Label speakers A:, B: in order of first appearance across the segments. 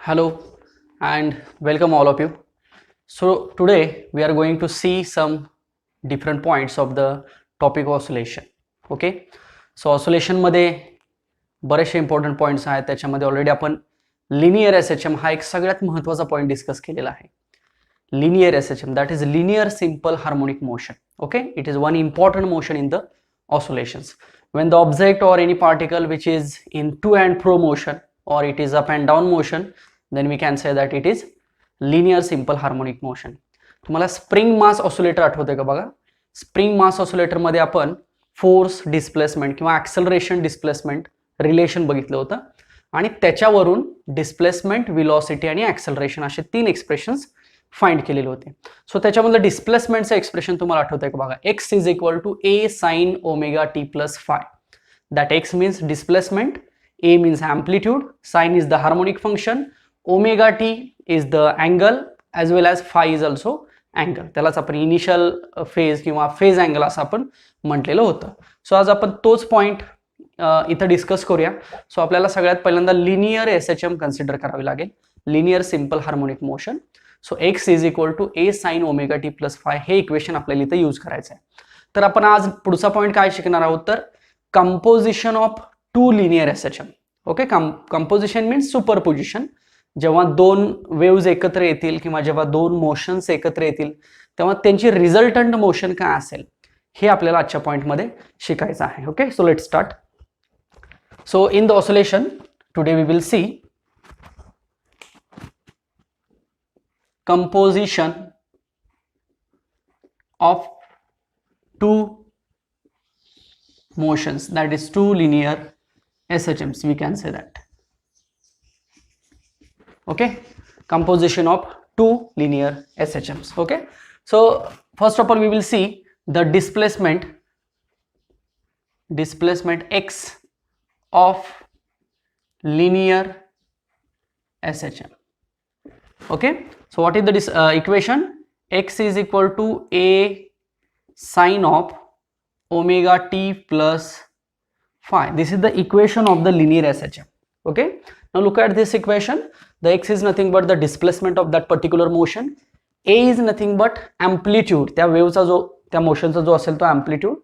A: Hello and welcome all of you. So today we are going to see some different points of the topic oscillation. Okay. So oscillation मध्ये बरेचसे important points आहेत. त्याच्यामध्ये already आपण linear SHM हा एक सगळ्यात महत्त्वाचा point discuss केलेला आहे. Linear SHM that is linear simple harmonic motion. Okay, it is one important motion in the oscillations. When the object or any particle which is in to and fro motion or it is up and down motion, then we can say that it is linear simple harmonic motion. तुम्हाला spring mass oscillator आठवतंय का बघा? Spring mass oscillator मध्ये आपण force displacement किंवा acceleration displacement relation बघितलं होतं आणि त्याच्यावरून डिस्प्लेसमेंट, व्हेलॉसिटी आणि ऍक्सेलरेशन असे तीन एक्सप्रेशन्स फाइंड केलेले होते. सो त्याच्यामधलं डिस्प्लेसमेंटचं एक्सप्रेशन तुम्हाला आठवतंय का बघा? x is equal to a sin omega t plus phi. That x means displacement, a means amplitude, sin is the harmonic function, omega t is the angle as well as phi is also angle. त्यालाच आपण initial phase किंवा phase angle असं आपण म्हटलेलं होतं. So आज आपण तोच पॉइंट इथं डिस्कस करूया. सो आपल्याला सगळ्यात पहिल्यांदा लिनियर एसएचएम कन्सिडर करावी लागेल. Linear simple harmonic motion. So x is equal to a sin omega t plus phi हे इक्वेशन आपल्याला इथं यूज करायचं आहे. तर आपण आज पुढचा पॉइंट काय शिकणार आहोत तर composition of two linear SHM. Okay, composition means superposition. जेव्हा दोन वेव्ज एकत्र येतील किंवा जेव्हा दोन मोशन्स एकत्र येतील तेव्हा त्यांची रिझल्टंट मोशन काय असेल हे आपल्याला आजच्या पॉइंटमध्ये शिकायचं आहे. Okay, so let start. So in the oscillation today we will see composition of two motions, that is two linear SHMs, we can say that. Okay, composition of two linear SHMs. Okay, so first of all we will see the displacement x of linear SHM. Okay, so what is the equation? X is equal to a sin of omega t plus phi. This is the equation of the linear SHM. Okay, now look at this equation. The x is nothing but the displacement of that particular motion. A is nothing but amplitude. त्या वेव्हचा जो त्या मोशनचा जो असेल तो amplitude.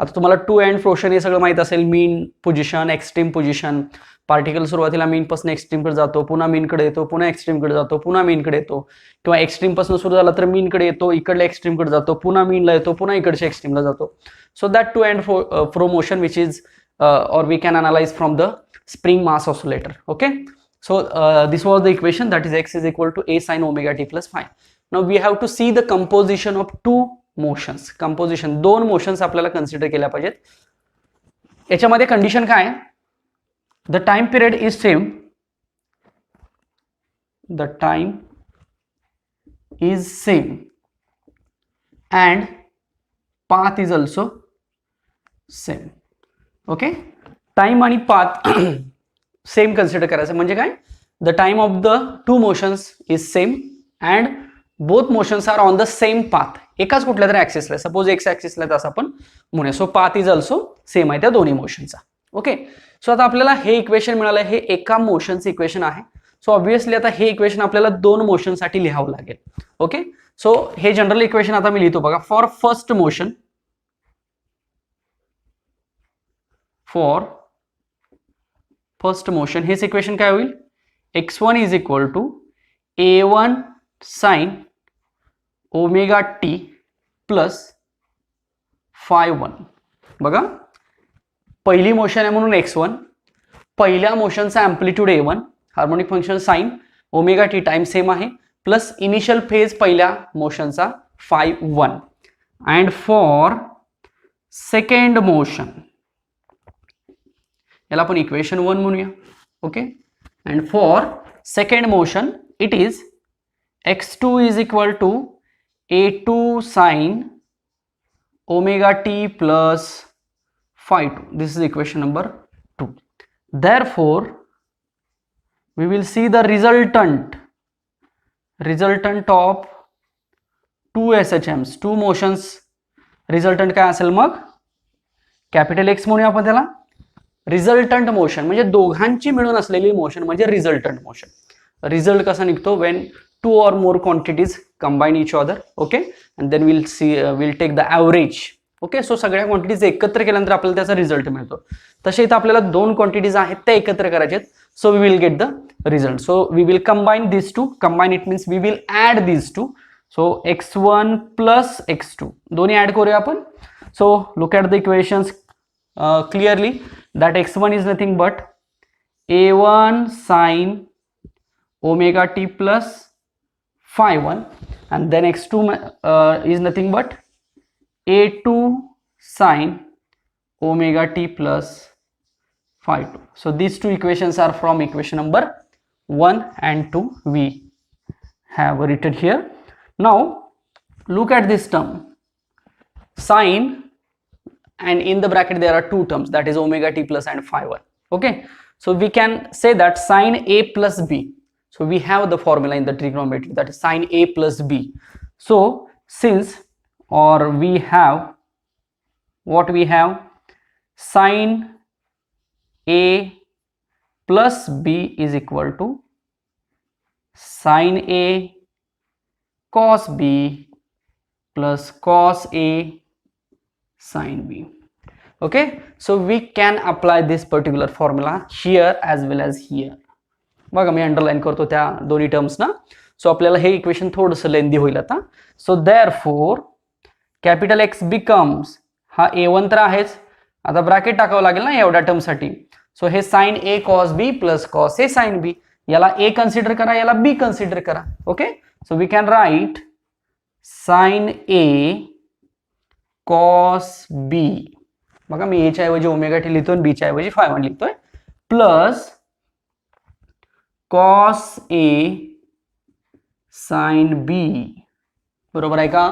A: आता तुम्हाला two and फ्रोशन हे सगळं माहित असेल. मीन पोझिशन, एक्स्ट्रीम पोझिशन. पार्टिकल सुरुवातीला मीन पासून एक्स्ट्रीम कडे जातो, पुन्हा मीन कडे येतो, पुन्हा एक्स्ट्रीम कडे जातो, पुन्हा मीन कडे येतो, किंवा एक्स्ट्रीम पासून सुरू झाला तर मीन कडे येतो, इकडल्या एक्स्ट्रीम कडे जातो, पुन्हा मीनला येतो, पुन्हा इकडच्या एक्स्ट्रीमला जातो. So that to and fro motion which is or we can analyze from the spring mass oscillator. Okay, so this was the equation, that is x is equal to a sin omega t plus phi. Now we have to see the composition of two motions. Composition, दोन motions आपल्याला consider केल्या पाहिजेत. याच्यामध्ये condition काय आहे? The time period is same. The time is same and path is also same. Okay, time आणि path same consider करायचं. म्हणजे काय? The time of the two motions is same and both motions are on the same path. एकाच कुठल्या तरी ऍक्सिसला, suppose x ऍक्सिसला असं आपण म्हणूया. So path is also same आहे त्या दोन्ही मोशनचा. ओके, सो आता आपल्याला हे इक्वेशन मिळालं. हे एका मोशनचं इक्वेशन आहे. सो ऑब्व्हियसली आता हे इक्वेशन आपल्याला दोन मोशनसाठी लिहावं लागेल. ओके, सो हे जनरल इक्वेशन आता मी लिहितो बघा. फॉर फर्स्ट मोशन, हेच इक्वेशन काय होईल? x1 is equal to a1 sin omega t plus phi 1. बघा, पहिली मोशन आहे म्हणून x1, पहिल्या मोशनचा amplitude a1, harmonic function sine omega t time same आहे, प्लस इनिशियल फेज पहिल्या मोशनचा phi 1. And for second motion, याला आपण इक्वेशन 1 म्हणूया. Okay, and for second motion it is x2 is equal to a2 sin omega t plus phi 2. This is equation number 2. Therefore we will see the resultant of two SHMs, two motions. Resultant काय असेल मग? Capital x म्हणूया आपण त्याला. Resultant motion म्हणजे दोघांची मिळून असलेली मोशन म्हणजे रिझल्टंट मोशन. रिझल्ट कसा निघतो Wien 2 or more quantities combine each other. Okay, and then we'll take the average. Okay, so सगळ्या क्वांटिटीज एकत्र केल्यानंतर आपल्याला त्याचा रिझल्ट मिळतो. तसे इथं आपल्याला 2 क्वांटिटीज आहेत त्या एकत्र करायचे आहेत. So we will get the result. So we will combine this two. Combine it means we will add this two. So x1 plus x2 दोन्ही ऍड करूया आपण. So look at the equations clearly that x1 is nothing but a1 sin omega t plus phi 1 and then x2 is nothing but a2 sin omega t plus phi 2. So these two equations are from equation number 1 and 2 we have written here. Now look at this term sin, and in the bracket there are two terms, that is omega t plus and phi 1. Okay, so we can say that sin a plus b. So we have the formula in the trigonometry, that is sin a plus b. So since, or we have, what we have, sin a plus b is equal to sin a cos b plus cos a sin b. Okay, so we can apply this particular formula here as well as here. बघा मी underline करतो त्या दोन्ही terms ना. So आपल्याला हे equation थोडंसं लेंदी होईल आता. So therefore capital x becomes, हा a1 तर आहेच, आता ब्रॅकेट टाकावं लागेल ना एवढ्या टर्मसाठी. सो हे sine A cos B plus cos A sine B, याला a कन्सिडर करा, याला b कन्सिडर करा. Okay, so we can write sine A cos B. बघा मी a च्या ऐवजी ओमेगा टी लिहितोय, b च्या ऐवजी phi 1 लिहितोय, plus cos a sin b, बरोबर आहे का.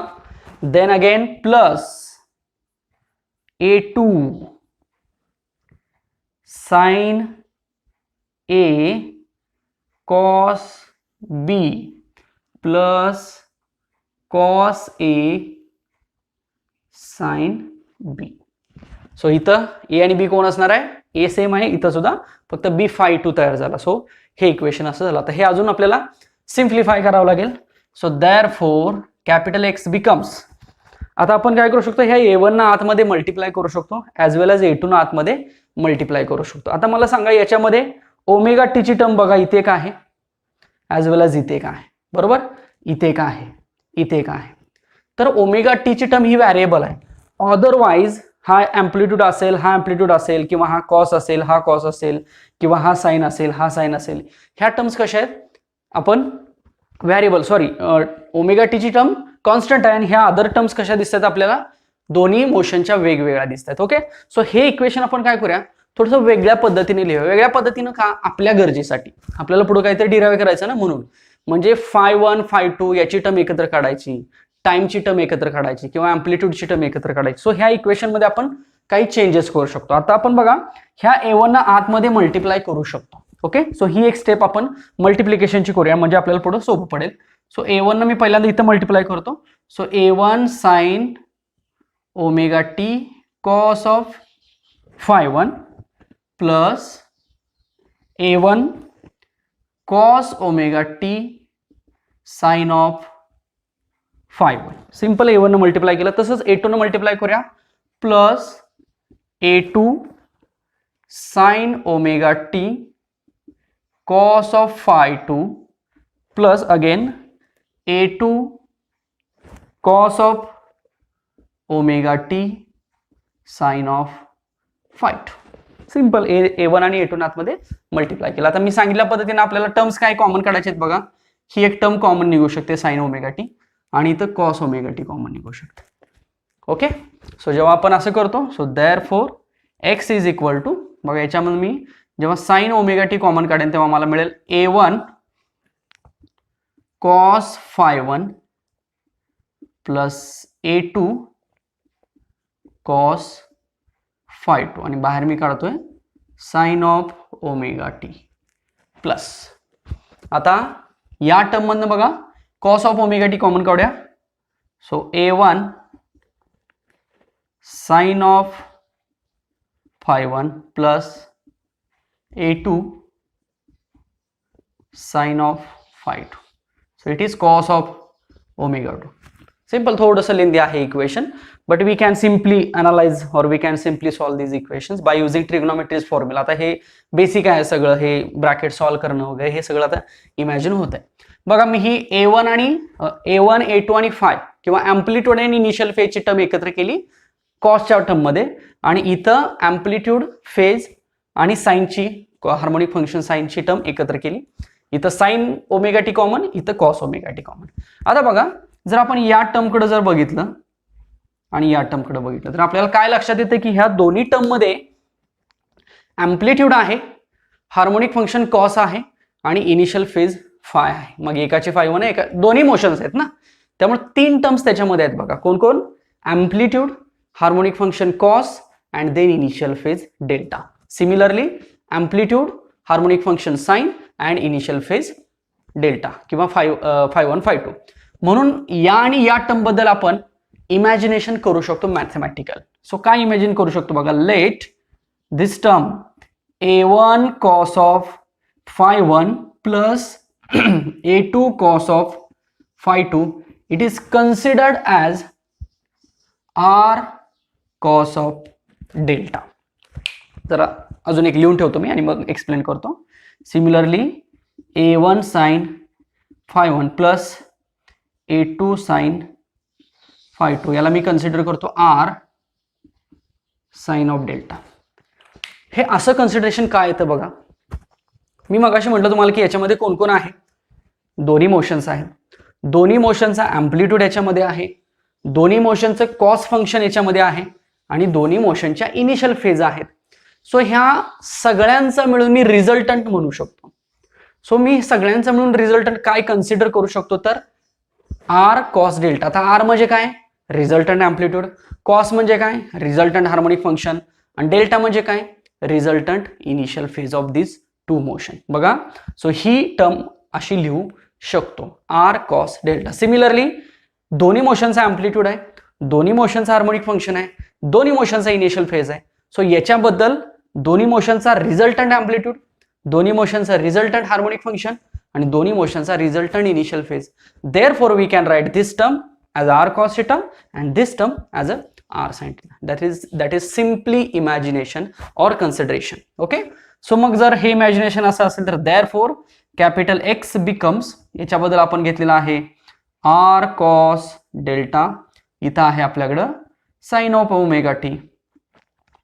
A: Then again plus a2 sin a cos b plus cos a sin b. So इथं a आणि b कोण असणार आहे, a सेम आहे, इथं सुद्धा फक्त b phi 2 तयार झाला. सो हे इक्वेशन असं झालं. आता हे अजून आपल्याला सिम्प्लिफाय करावं लागेल. So therefore capital x becomes, आता आपण काय करू शकतो, ह्या a1 ना आतमध्ये मल्टिप्लाय करू शकतो ॲज वेल एज a2 ना आतमध्ये मल्टिप्लाय करू शकतो. आता मला सांगा याच्यामध्ये ओमेगा टी ची टर्म बघा, इथे का आहे ॲज वेल एज इथे का आहे, बरोबर, इथे का आहे, इथे का आहे. तर ओमेगा टी ची टर्म ही व्हॅरिएबल आहे. अदरवाइज हा एम्प्लिट्यूड असेल, हा एम्प्लिट्यूड असेल, किंवा हा कॉस असेल, हा कॉस असेल, किंवा हा साइन असेल, हा साइन असेल, ह्या टर्म्स कशा आहेत, आपण व्हॅरिएबल, सॉरी, ओमेगा टी ची टर्म कॉन्स्टंट आहे आणि ह्या अदर टर्म्स कशा दिसतात आपल्याला, दोन्ही मोशनच्या वेगवेगळ्या दिसतात. ओके, सो हे इक्वेशन आपण काय करूया, थोडंसं वेगळ्या पद्धतीने लिहूया. वेगळ्या पद्धतीनं का, आपल्या गरजेसाठी, आपल्याला पुढे काहीतरी डिराइव्ह करायचं ना, म्हणून. म्हणजे phi 1 phi 2 याची टर्म एकत्र काढायची, टाइमची टर्म एकत्र काढायची, किंवा अँप्लिट्यूडची टर्म एकत्र काढायची. सो ह्या इक्वेशन मध्ये आपण काही चेंजेस करू शकतो. आता आपण बघा ह्या a1 ना आतमध्ये मल्टिप्लाय करू शकतो. ओके, सो ही एक स्टेप आपण मल्टिप्लिकेशनची करूया, म्हणजे आपल्याला पुढे सोपं पडेल. सो a1 ना मी पहिल्यांदा इथं मल्टिप्लाय करतो. So a1 sine omega t cos of phi 1 plus a1 cos omega t sine of phi 1. Simple a1 ने मल्टिप्लाय केलं, तसंच a2 ने मल्टिप्लाय करूया, plus a2 sine omega t cos of phi 2 plus again a2 cos of omega t sine of phi 2. Simple a1 आणि a2 आतमध्ये multiply केलं. आता मी सांगितल्या पद्धतीने आपल्याला टर्म्स काय कॉमन काढायचे आहेत बघा. ही एक टर्म कॉमन निघू शकते साइन ओमेगा टी, आणि इथं कॉस ओमेगा टी कॉमन निघू शकते. ओके, सो जेव्हा आपण असं करतो, so therefore x is equal to, बघा याच्यामध्ये मी जेव्हा साइन ओमेगा टी कॉमन काढेन तेव्हा मला मिळेल a1 cos phi 1 plus a2 cos phi 2, आणि बाहेर मी काढतोय sine of omega t plus. आता या टर्म मधनं बघा cos of omega t common काढूया. So a1 sine of phi 1 plus a2 sine of phi 2. So it is cos of omega 2. Simple, थोडंसं लेंदी आहे equation, but we can simply analyse or we can simply solve these equations by using ट्रिग्नोमेट्रीज formula. आता हे basic आहे सगळं, हे bracket solve करणं वगैरे हे सगळं आता इमॅजिन होत आहे. बघा मी ही A1 आणि A1 A2 आणि फाय किंवा अँप्लिट्यूड आणि इनिशियल फेजची टर्म एकत्र केली कॉसच्या टर्म मध्ये, आणि इथं अँप्लिट्यूड फेज आणि साईनची हार्मोनिक फंक्शन साईनची टर्म एकत्र केली. इथं साइन ओमेगा टी कॉमन, इथं कॉस ओमेगा टी कॉमन. आता बघा जर आपण या टर्मकडे जर बघितलं आणि या टर्मकडे बघितलं तर आपल्याला काय लक्षात येतं की ह्या दोन्ही टर्म मध्ये अँप्लिट्यूड आहे, हार्मोनिक फंक्शन कॉस आहे आणि इनिशियल फेज फाय आहे. मग एकाचे फाय 1 आहे, दोन्ही मोशन्स आहेत ना, त्यामुळे 3 टर्म्स त्याच्यामध्ये आहेत. बघा कोण कोण? Amplitude, harmonic function cos and then initial phase delta. Similarly amplitude, harmonic function sine and initial phase delta किंवा फाय 1 फाय 2. म्हणून या आणि या टर्म बद्दल आपण इमॅजिनेशन करू शकतो मॅथमॅटिकल. सो काय इमॅजिन करू शकतो बघा, let this term A1 cos of phi 1 plus A2 cos of phi 2, it is considered as R cos of delta. जरा अजून एक लिहून ठेवतो मी आणि मग एक्सप्लेन करतो. Similarly A1 sin phi 1 plus A2 sin phi 2 याला मी कन्सिडर करतो R sin of delta. हे असं कन्सिडरेशन काय येतं बघा, मी मगाशी म्हटलं तुम्हाला की याच्यामध्ये कोण कोण आहे, दोन्ही मोशन्स आहेत, दोन्ही मोशनचा अँप्लिट्यूड याच्यामध्ये आहे, दोन्ही मोशनचं कॉस फंक्शन याच्यामध्ये आहे आणि दोन्ही मोशनच्या इनिशियल फेज आहेत. सो ह्या सगळ्यांचा मिळून मी रिझल्टंट म्हणू शकतो. सो मी सगळ्यांचा मिळून रिझल्टंट काय कन्सिडर करू शकतो तर आर कॉस डेल्टा. आता आर म्हणजे काय? Resultant amplitude. कॉस म्हणजे काय? Resultant harmonic function. आणि डेल्टा म्हणजे काय? Resultant initial phase of this two motion. बघा सो ही टर्म अशी लिहू शकतो, आर कॉस डेल्टा. सिमिलरली दोन्ही मोशनचा अँप्लिट्यूड आहे, दोन्ही मोशनचा हार्मोनिक फंक्शन आहे, दोन्ही मोशनचा इनिशियल फेज आहे. सो याच्याबद्दल दोन्ही मोशनचा रिझल्टंट अँप्लिट्यूड, दोन्ही मोशनचा रिझल्टंट हार्मोनिक फंक्शन आणि दोन्ही मोशनचा resultant initial phase. Therefore we can write this term as r cos theta and this term as a r sin theta. That is simply imagination or consideration. Okay, so मग जर हे imagination असं असेल तर therefore capital X becomes, याच्याबद्दल आपण घेतलेला आहे r cos delta, इथं आहे आपल्याकडं sin of omega t,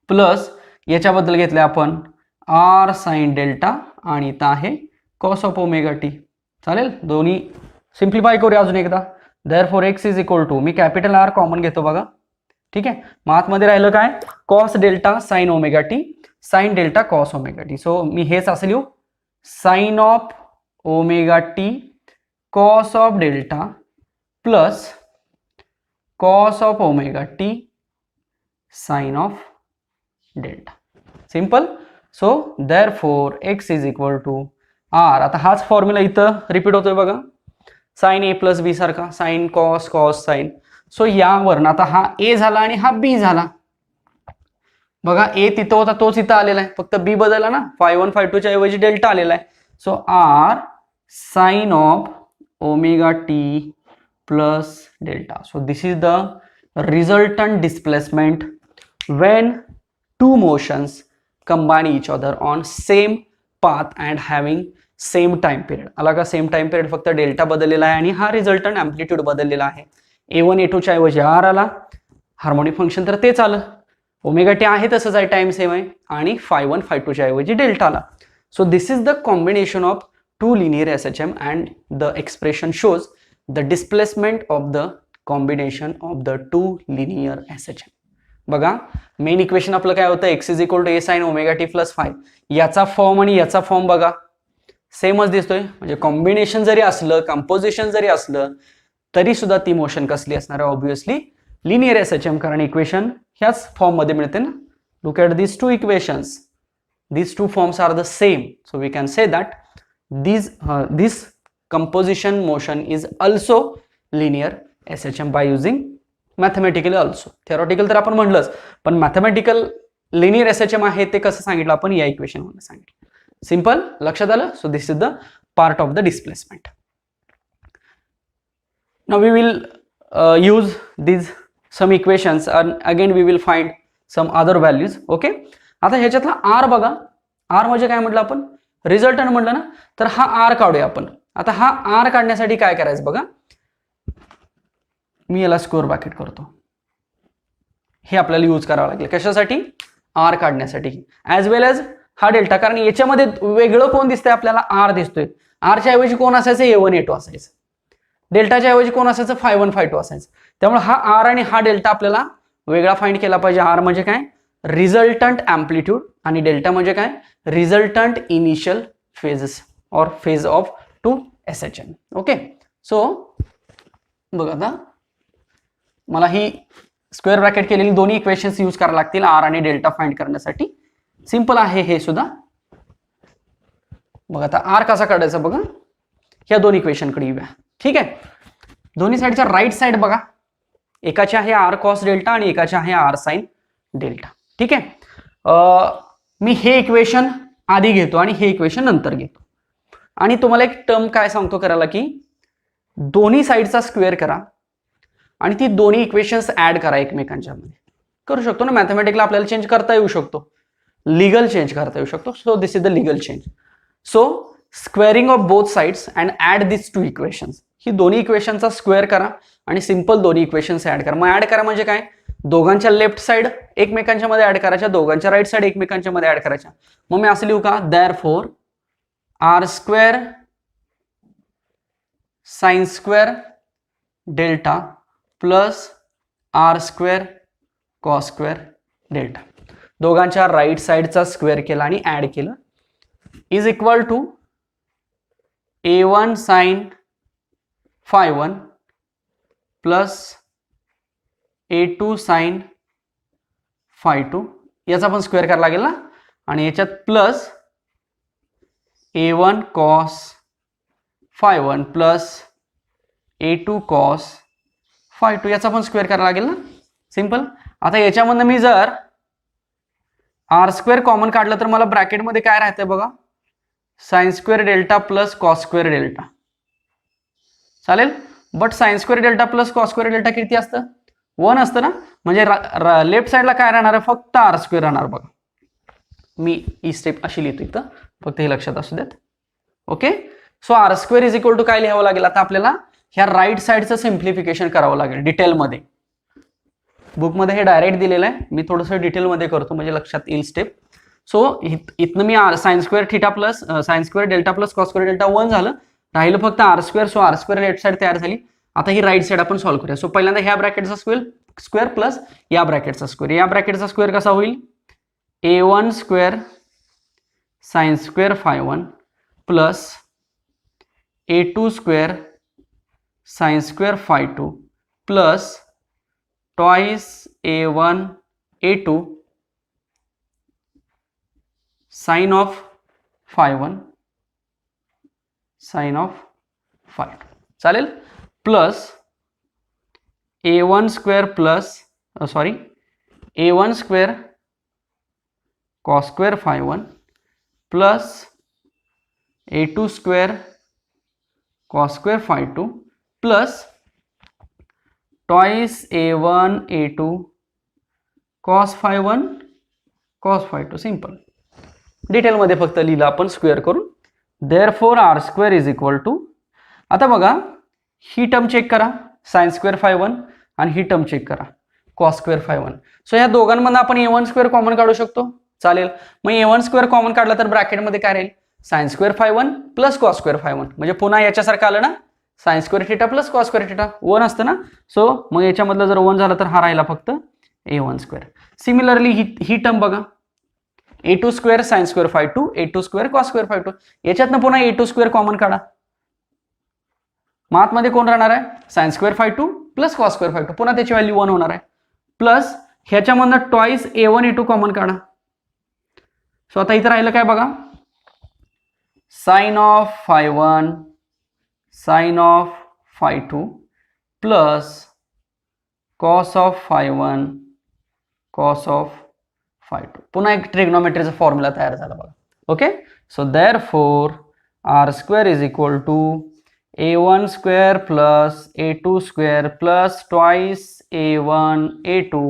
A: plus याच्याबद्दल घेतले आपण r sin delta आणि इथं आहे cos of omega t. चालेल, दोन्ही सिम्प्लिफाय करूया अजून एकदा. Therefore x is equal to, मी कॅपिटल R कॉमन घेतो बघा, ठीक आहे. मग आतमध्ये राहिलं काय? Cos delta sine omega t, sine delta cos omega t. So मी हेच असं लिहू, sine of omega t cos of delta plus cos of omega t sine of delta. Simple. So therefore x is equal to R. आता हाच formula इथं repeat होतोय बघा, sign ए plus बी सारखा, sine cos cos sine. So यावरून आता हा ए झाला आणि हा बी झाला. बघा ए तिथं होता तोच इथं आलेला आहे, फक्त बी बदलला ना, फाय 1 फाय 2 च्या ऐवजी डेल्टा आलेला आहे. So r sine of omega t plus delta. So this is the resultant displacement when two motions combine each other on same path and having same time period. आला का same time period? फक्त delta बदललेला आहे आणि हा resultant amplitude बदललेला आहे. A1 A2 च्या ऐवजी आर आला, हार्मोनिक फंक्शन तर तेच आलं, ओमेगा टी आहे तसंच आहे, टाइम सेम आहे, आणि फाय 1 फाय 2 च्या ऐवजी डेल्टा आला. So this is the combination of two linear SHM and the expression shows the displacement of the combination of the two linear SHM. बघा मेन इक्वेशन आपलं काय होतं, x is equal to a sine omega t plus phi. याचा form आणि याचा form बघा सेमच दिसतोय. म्हणजे कॉम्बिनेशन जरी असलं, कंपोजिशन जरी असलं तरी सुद्धा ती मोशन कसली असणार आहे? ऑब्विसली लिनियर SHM, कारण इक्वेशन ह्याच फॉर्म मध्ये मिळते ना. Look at this two equations, these two forms are the same, so we can say that this composition motion is also linear SHM by using mathematically also. theoretical तर आपण म्हटलंच, पण mathematical linear SHM आहे ते कसं सांगितलं आपण या इक्वेशन मध्ये सांगितलं. सिंपल, लक्षात आलं. So this is the part of the displacement. Now we will use these some equations and again we will find some other values. Okay, आता ह्याच्यातला r बघा, r म्हणजे काय म्हटलं आपण, रिझल्टंट म्हटलं ना, तर हा r काढूया आपण. आता हा r काढण्यासाठी काय करायचं बघा, मी याला स्क्वेअर ब्रॅकेट करतो. हे आपल्याला यूज करावं लागेल कशासाठी, r काढण्यासाठी ॲज वेल एज हा डेल्टा, कारण याच्यामध्ये वेगळं कोण दिसतंय आपल्याला, r दिसतोय. r च्या ऐवजी कोण असायचं, a1 a2 असायचं. डेल्टाच्या ऐवजी कोण असायचं, phi1 phi2 असायचं. त्यामुळे हा r आणि हा डेल्टा आपल्याला वेगळा फाइंड केला पाहिजे. r म्हणजे काय, रिझल्टंट अँप्लिट्यूड, आणि डेल्टा म्हणजे काय, रिझल्टंट इनिशियल फेजेस और phase of two SHM. Okay, so बघा आता मला ही स्क्वेअर ब्रॅकेट केलेली दोन्ही इक्वेशन्स यूज करायला लागतील r आणि डेल्टा फाइंड करण्यासाठी. सिंपल आहे हे सुद्धा. बघा आता r कसा काढायचा बघा, ह्या दोन इक्वेशनकडे येऊया. ठीक आहे, दोन्ही साईडच्या राईट साईड बघा, एकाचे आहे r cos डेल्टा आणि एकाचे आहे r sin डेल्टा. ठीक आहे, मी हे इक्वेशन आधी घेतो आणि हे इक्वेशन नंतर घेतो, आणि तुम्हाला एक टर्म काय सांगतो करायला, की दोन्ही साईडचा स्क्वेअर करा आणि ती दोन्ही इक्वेशन्स ऍड करा एकमेकांच्या मध्ये. करू शकतो ना, मॅथमॅटिकला आपल्याला चेंज करता येऊ शकतो, लीगल चेंज करता येऊ शकतो. So this is the legal change. So squaring of both sides and add this two equations. ही दोन्ही इक्वेशनचा स्क्वेअर करा आणि सिंपल दोन्ही इक्वेशन्स ऍड करा. मग ऍड करा म्हणजे काय, दोघांच्या लेफ्ट साइड एकमेकांच्या मध्ये ऍड करायच्या, दोघांच्या राईट साइड एकमेकांच्या मध्ये ऍड करायच्या. मग मी असं लिहू का, therefore r square sine square delta plus r square cos square delta. दोघांच्या राईट साइडचा स्क्वेअर केला आणि ऍड केलं, is equal to a1 sin phi1 plus a2 sin phi2. याचा पण स्क्वेअर करायला लागेल ना, आणि याच्यात plus a1 cos phi1 plus a2 cos phi2, याचा पण स्क्वेअर करायला लागेल ना. सिंपल. आता याच्यामधनं मी जर r स्क्वेअर कॉमन काढलं तर मला ब्रॅकेटमध्ये काय राहतंय बघा, sine square delta plus cos square delta. चालेल, but sine square delta plus cos square delta किती असतं, 1 असतं ना. म्हणजे लेफ्ट साइडला काय राहणार आहे, फक्त r स्क्वेअर राहणार. बघा मी ही स्टेप अशी लिहितो इथं, फक्त हे लक्षात असू देत. Okay, so r square is equal to काय लिहावं लागेल, आता आपल्याला ह्या राईट साइडचं सिम्प्लिफिकेशन करावं लागेल डिटेलमध्ये. बुकमध्ये हे डायरेक्ट दिलेलं आहे, मी थोडंसं डिटेलमध्ये करतो म्हणजे लक्षात येईल स्टेप. सो इथनं मी sine square theta plus sine square delta plus cos square delta 1 झालं, राहिलं फक्त r square. So r square left side तयार झाली. आता ही राईट साइड आपण सॉल्व्ह करूया. सो पहिल्यांदा ह्या ब्रॅकेटचा स्क्वेअर प्लस या ब्रॅकेटचा स्क्वेअर. या ब्रॅकेटचा स्क्वेअर कसा होईल, a1 square sine square phi1 plus a2 square sine square phi2 plus twice a1 a2 sine of phi1 sine of phi2. चालेल, plus a1 square plus a1 square cos square phi1 plus a2 square cos square phi2 plus twice a1 a2 cos phi1 cos phi2. Simple. डिटेलमध्ये फक्त लिहिलं आपण square करून. Therefore r square is equal to, आता बघा ही term check करा sine square phi1 आणि ही टर्म चेक करा कॉस स्क्वेअर phi1. सो ह्या दोघांमधून आपण a1 स्क्वेअर कॉमन काढू शकतो. चालेल, मग a1 स्क्वेअर कॉमन काढला तर ब्रॅकेटमध्ये काय राहील, sign square phi1 plus cos square phi1. म्हणजे पुन्हा याच्यासारखं आलं ना, sign square theta plus cos square theta 1 असतं ना. सो मग याच्यामधलं जर 1 झालं तर हा राहिला फक्त a1 स्क्वेअर. सिमिलरली ही टर्म बघा, a2 square sine square phi2 a2 square cos square phi2. याच्यातनं पुन्हा a2 स्क्वेअर कॉमन काढा. मग आतमध्ये कोण राहणार आहे, sine square phi2 plus cos square phi2, पुन्हा त्याची व्हॅल्यू 1 होणार आहे. प्लस ह्याच्यामधनं ट्वाइस a1 a2 कॉमन काढा. सो आता इथं राहिलं काय बघा, sine of phi1 sine of phi2 plus cos of phi1 cos of phi2. पुन्हा एक ट्रिग्नोमेट्रीचा फॉर्म्युला तयार झाला बघा. Okay, so therefore R square is equal to a1 square plus a2 square plus twice a1 a2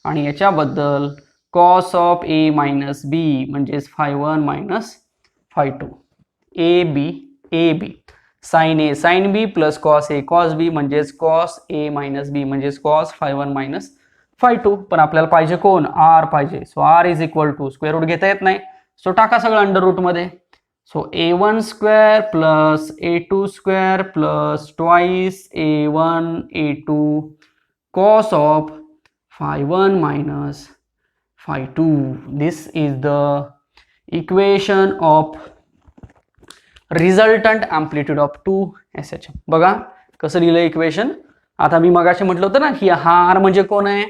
A: आणि याच्याबद्दल cos of a minus b म्हणजेच phi1 minus phi2 a b sine a sine b plus cos a cos b म्हणजेच cos a minus b म्हणजेच cos phi1 minus phi2. पण आपल्याला पाहिजे कोण, r पाहिजे. So r is equal to square root घेता येत नाही, सो टाका सगळं अंडर रूट मध्ये. So a1 square plus a2 square plus twice a1 a2 cos of phi1 minus phi2. This is the equation of resultant amplitude of 2 SHM. बघा कसं लिहिलं equation. आता मी मगाशी म्हटलं होतं ना की हा r म्हणजे कोण आहे,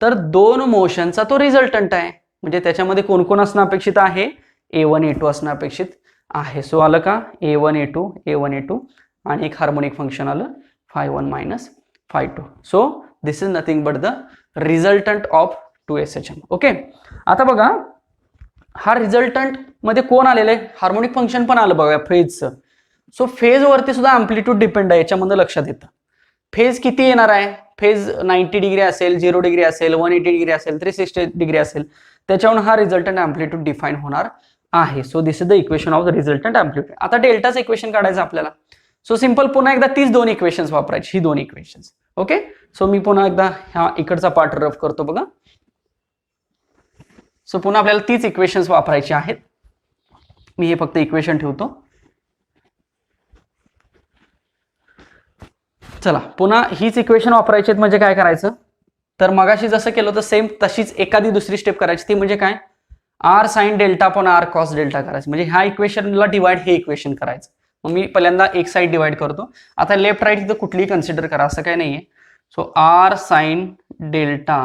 A: तर दोन मोशनचा तो रिझल्टंट आहे. म्हणजे त्याच्यामध्ये कोण कोण असणं अपेक्षित आहे, a1 a2 असणं अपेक्षित आहे. सो आलं का a1 a2 आणि एक हार्मोनिक फंक्शन आलं phi1 minus phi2. So this is nothing but the resultant of 2 SHM. Okay, आता बघा हा रिझल्टंट मध्ये कोण आलेलं आहे, हार्मोनिक फंक्शन पण आलं बघा फेजचं. सो फेज वरती सुद्धा अँप्लिट्यूड डिपेंड आहे, याच्यामध्ये लक्षात येतं. फेज किती येणार आहे, फेज 90 डिग्री असेल, 0 डिग्री असेल, 180 डिग्री असेल, 360 डिग्री असेल, त्याच्यावरून हा रिझल्टंट अँप्लिट्यूड डिफाईन होणार आहे. So this is the equation of the resultant amplitude. आता डेल्टाचं इक्वेशन काढायचं आपल्याला. सो सिंपल पुन्हा एकदा तीच दोन इक्वेशन्स वापरायची, ही दोन इक्वेशन्स. ओके, सो मी पुन्हा एकदा ह्या इकडचा पार्ट रफ करतो बघा. सो पुन्हा आपल्याला तीच इक्वेशन्स वापरायची आहेत. मी हे फक्त इक्वेशन ठेवतो. चला पुन्हा हीच इक्वेशन वापरायची आहेत. म्हणजे काय करायचं, तर मगाशी जसं केलं होतं सेम तशीच एखादी दुसरी स्टेप करायची. ती म्हणजे काय, आर साइन डेल्टा पण आर कॉस डेल्टा करायचं. म्हणजे ह्या इक्वेशनला डिवाइड हे इक्वेशन करायचं. मग मी पहिल्यांदा एक साइड डिवाइड करतो. आता लेफ्ट राईट इथं कुठलीही कन्सिडर करा, असं काही नाहीये. So r sine delta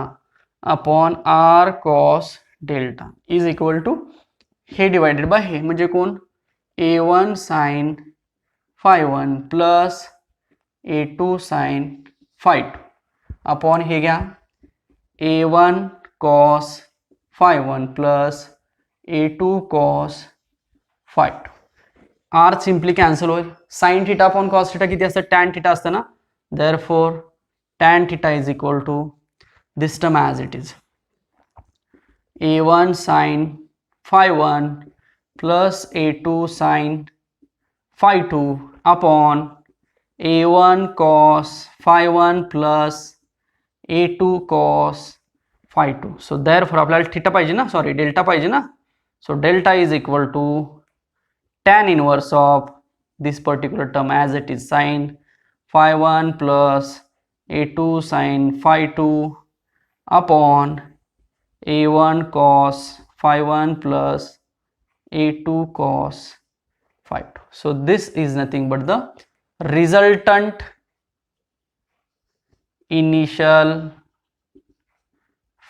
A: upon r cos delta is equal to हे डिवायडेड बाय हे, म्हणजे कोण a1 sign phi1 plus a2 sign phi2 upon हे घ्या a1 cos phi1 plus a2 cos phi2. r simply cancel होईल. Sine theta upon cos theta किती असतं, tan theta असतं ना. Therefore tan theta is equal to this term as it is a1 sin phi1 plus a2 sin phi2 upon a1 cos phi1 plus a2 cos phi2. So therefore आपल्याला theta पाहिजे ना, sorry delta पाहिजे ना. So delta is equal to tan inverse of this particular term as it is sin phi1 plus a2 sin phi2 upon a1 cos phi1 plus a2 cos phi2. So this is nothing but the resultant initial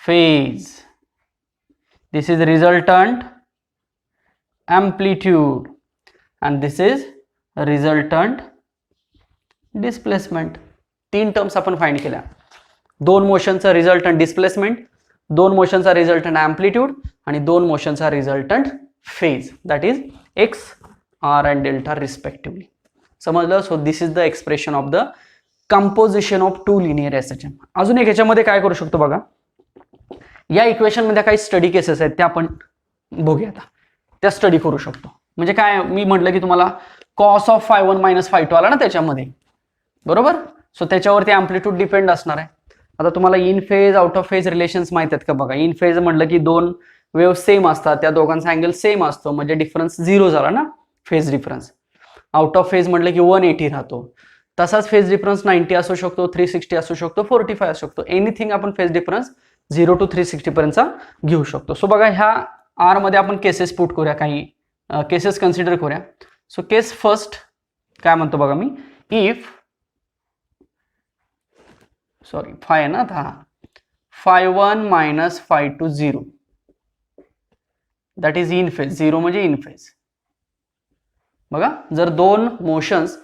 A: phase. This is resultant amplitude and this is resultant displacement. तीन terms आपण find केल्या. दोन मोशनचा resultant displacement, दोन मोशनचा resultant amplitude आणि दोन मोशनचा resultant phase, that is X R and delta respectively. समजलं. So this is the expression of the composition of two linear SHM. अजून एक ह्याच्यामध्ये काय करू शकतो बघा, या इक्वेशन मध्ये काही स्टडी केसेस आहेत त्या आपण बघूया आता. त्या स्टडी करू शकतो. म्हणजे काय, मी म्हटलं की तुम्हाला cos of phi1 minus phi2 आला ना त्याच्यामध्ये, बरोबर. सो त्याच्यावरती अँप्लिट्यूड डिपेंड असणार आहे. आता तुम्हाला in phase out of phase relations माहित आहेत का बघा. इन फेज म्हटलं की दोन वेव्ह सेम असतात, त्या दोघांचा अँगल सेम असतो, म्हणजे डिफरन्स 0 झाला ना, phase difference. Out of phase म्हटलं की 180 राहतो. तसाच फेज डिफरन्स 90 असू शकतो, 360 असू शकतो, 45 असू शकतो. एनिथिंग आपण फेज डिफरन्स 0 to 360 पर्यंतचा घेऊ शकतो. सो बघा ह्या आर मध्ये आपण केसेस पुट करूया, काही केसेस कन्सिडर करूया. सो केस फर्स्ट काय म्हणतो बघा मी, इफ सॉरी फाय ना आता phi1 minus phi2 0 that is in phase. 0 म्हणजे इन फेज. बघा जर दोन मोशन्स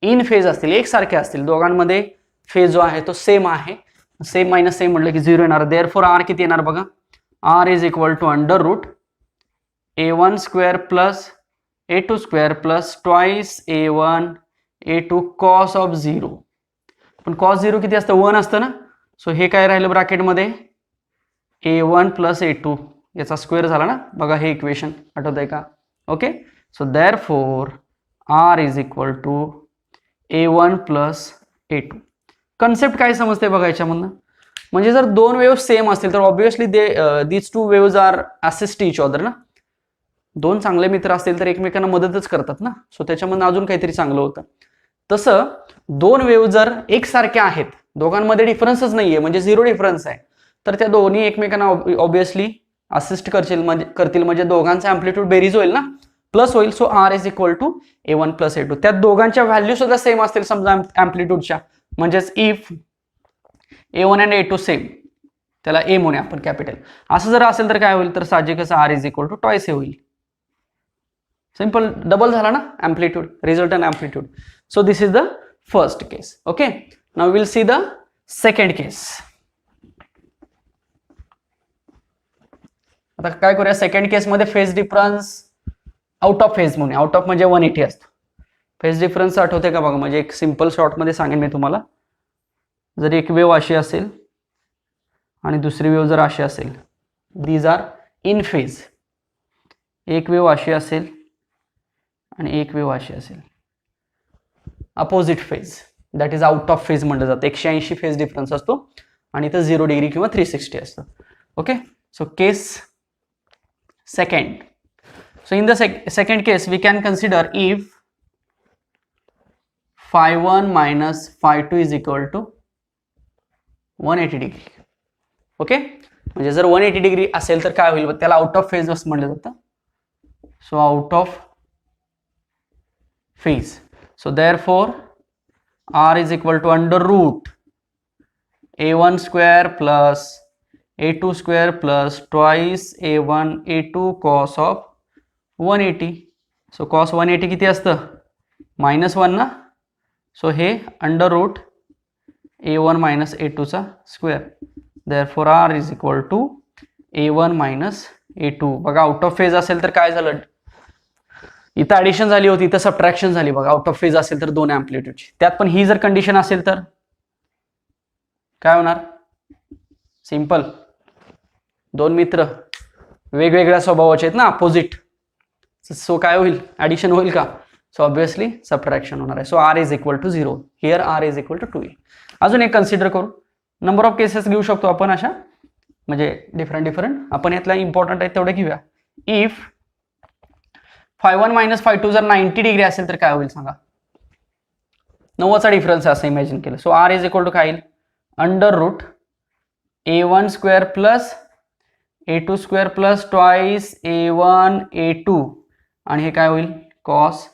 A: इन फेज असतील, एकसारखे असतील, दोघांमध्ये फेज जो आहे तो सेम आहे, सेम मायनस सेम म्हटलं की 0 येणार. देअरफॉर आर किती येणार बघा, r is equal to under root a1 square plus a2 square plus twice a1 a2 cos of 0. पण कॉस 0 किती असतं 1 असतं ना. सो हे काय राहिलं ब्रॅकेटमध्ये a1 प्लस a2 याचा स्क्वेअर झाला ना. बघा हे इक्वेशन आठवत आहे का. Okay. So therefore r is equal to a1 plus a2. Concept काय समजते बघा याच्यामधनं. म्हणजे जर दोन वेव्ह सेम असतील तर obviously these two waves are assist each other ना. दोन चांगले मित्र असतील तर एकमेकांना मदतच करतात ना. सो त्याच्यामधून अजून काहीतरी चांगलं होतं. तसं दोन वेव्ह जर एकसारख्या आहेत, दोघांमध्ये डिफरन्सच नाहीये म्हणजे 0 डिफरन्स आहे, तर त्या दोन्ही एकमेकांना ऑब्विसली असिस्ट करतील म्हणजे दोघांचा अँप्लिट्यूड बेरीज होईल ना, प्लस होईल. So r is equal to a1 plus a2. त्या दोघांच्या व्हॅल्यू सुद्धा सेम असतील समजा अँप्लिट्यूडच्या, म्हणजेच if a1 and a2 same, त्याला a म्हणूया आपण कॅपिटल. असं जर असेल तर काय होईल, तर साहजिकच r is equal to twice a होईल. सिंपल, डबल झाला ना amplitude, resultant amplitude. So this is the first case. Okay. Now will see the second case. आता काय करूया, सेकंड केस मध्ये phase difference out of phase म्हणूया. Out of म्हणजे 180 असतो. फेज डिफरन्स आठवते का बघा. म्हणजे एक सिंपल शॉर्ट मध्ये सांगेन मी तुम्हाला. जर एक वेव्ह अशी असेल आणि दुसरी वेव्ह जर अशी असेल, दीज आर इन फेज. एक वेव्ह अशी असेल आणि एक वेव्ह अशी असेल, opposite phase, that is out of phase म्हटलं जातं. 180 फेज डिफरन्स असतो आणि इथं 0 डिग्री किंवा 360 असतं. Okay. So case second. So in the second case we can consider if phi1 minus phi2 is equal to 180 degree. Okay. म्हणजे जर 180 degree असेल तर काय होईल, त्याला आउट ऑफ फेज असं म्हटलं जातं. So out of phase. So therefore r is equal to under root a1 square plus a2 square plus twice a1 a2 cos of 180. So cos 180 किती असतं, -1 ना. सो हे under root a1 minus a2 चा square. Therefore r is equal to a1 minus a2. बघा out of phase असेल तर काय झालं, इथं ऍडिशन झाली होती, इथं सबट्रॅक्शन झाली. बघा आउट ऑफ फेज असेल तर दोन अँप्लिट्यूडची, त्यात पण ही जर कंडिशन असेल तर काय होणार, सिंपल, दोन मित्र वेगवेगळ्या स्वभावाचे आहेत ना, अपोजिट. सो काय होईल, ऍडिशन होईल का. सो ऑब्विसली सबट्रॅक्शन होणार आहे. So r is equal to 0. Here r is equal to 2a. अजून एक कन्सिडर करू. नंबर ऑफ केसेस घेऊ शकतो आपण अशा, म्हणजे डिफरंट. आपण यातला इम्पॉर्टंट आहे तेवढे घेऊया. इफ phi1 मायनस phi2 जर 90 डिग्री असेल तर काय होईल सांगा. 90चा डिफरन्स आहे असं इमॅजिन केलं. So r is equal to काय येईल, under root a1 square plus a2 square plus twice a1 a2 आणि हे काय होईल cos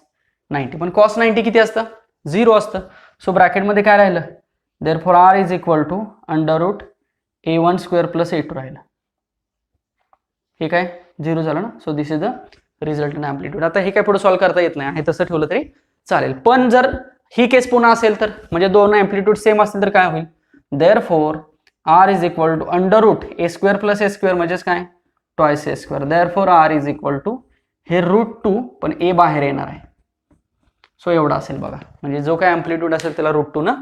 A: 90. पण cos 90 किती असतं, 0 असतं. सो ब्रॅकेटमध्ये काय राहिलं, therefore r is equal to under root a1 square plus a2 राहिलं. हे काय 0 झालं ना. So this is the resultant amplitude. आता हे काय पुढे सॉल्व्ह करता येत नाही, हे तसं ठेवलं तरी चालेल. पण जर ही केस पुन्हा असेल तर, म्हणजे दोन अँप्लिट्यूड सेम असतील तर काय होईल, therefore r is equal to under root a square plus a square म्हणजेच काय twice a square. Therefore r is equal to हे √2 पण a बाहेर येणार आहे. सो एवढा असेल बघा. म्हणजे जो काय अँप्लिट्यूड असेल त्याला √2 न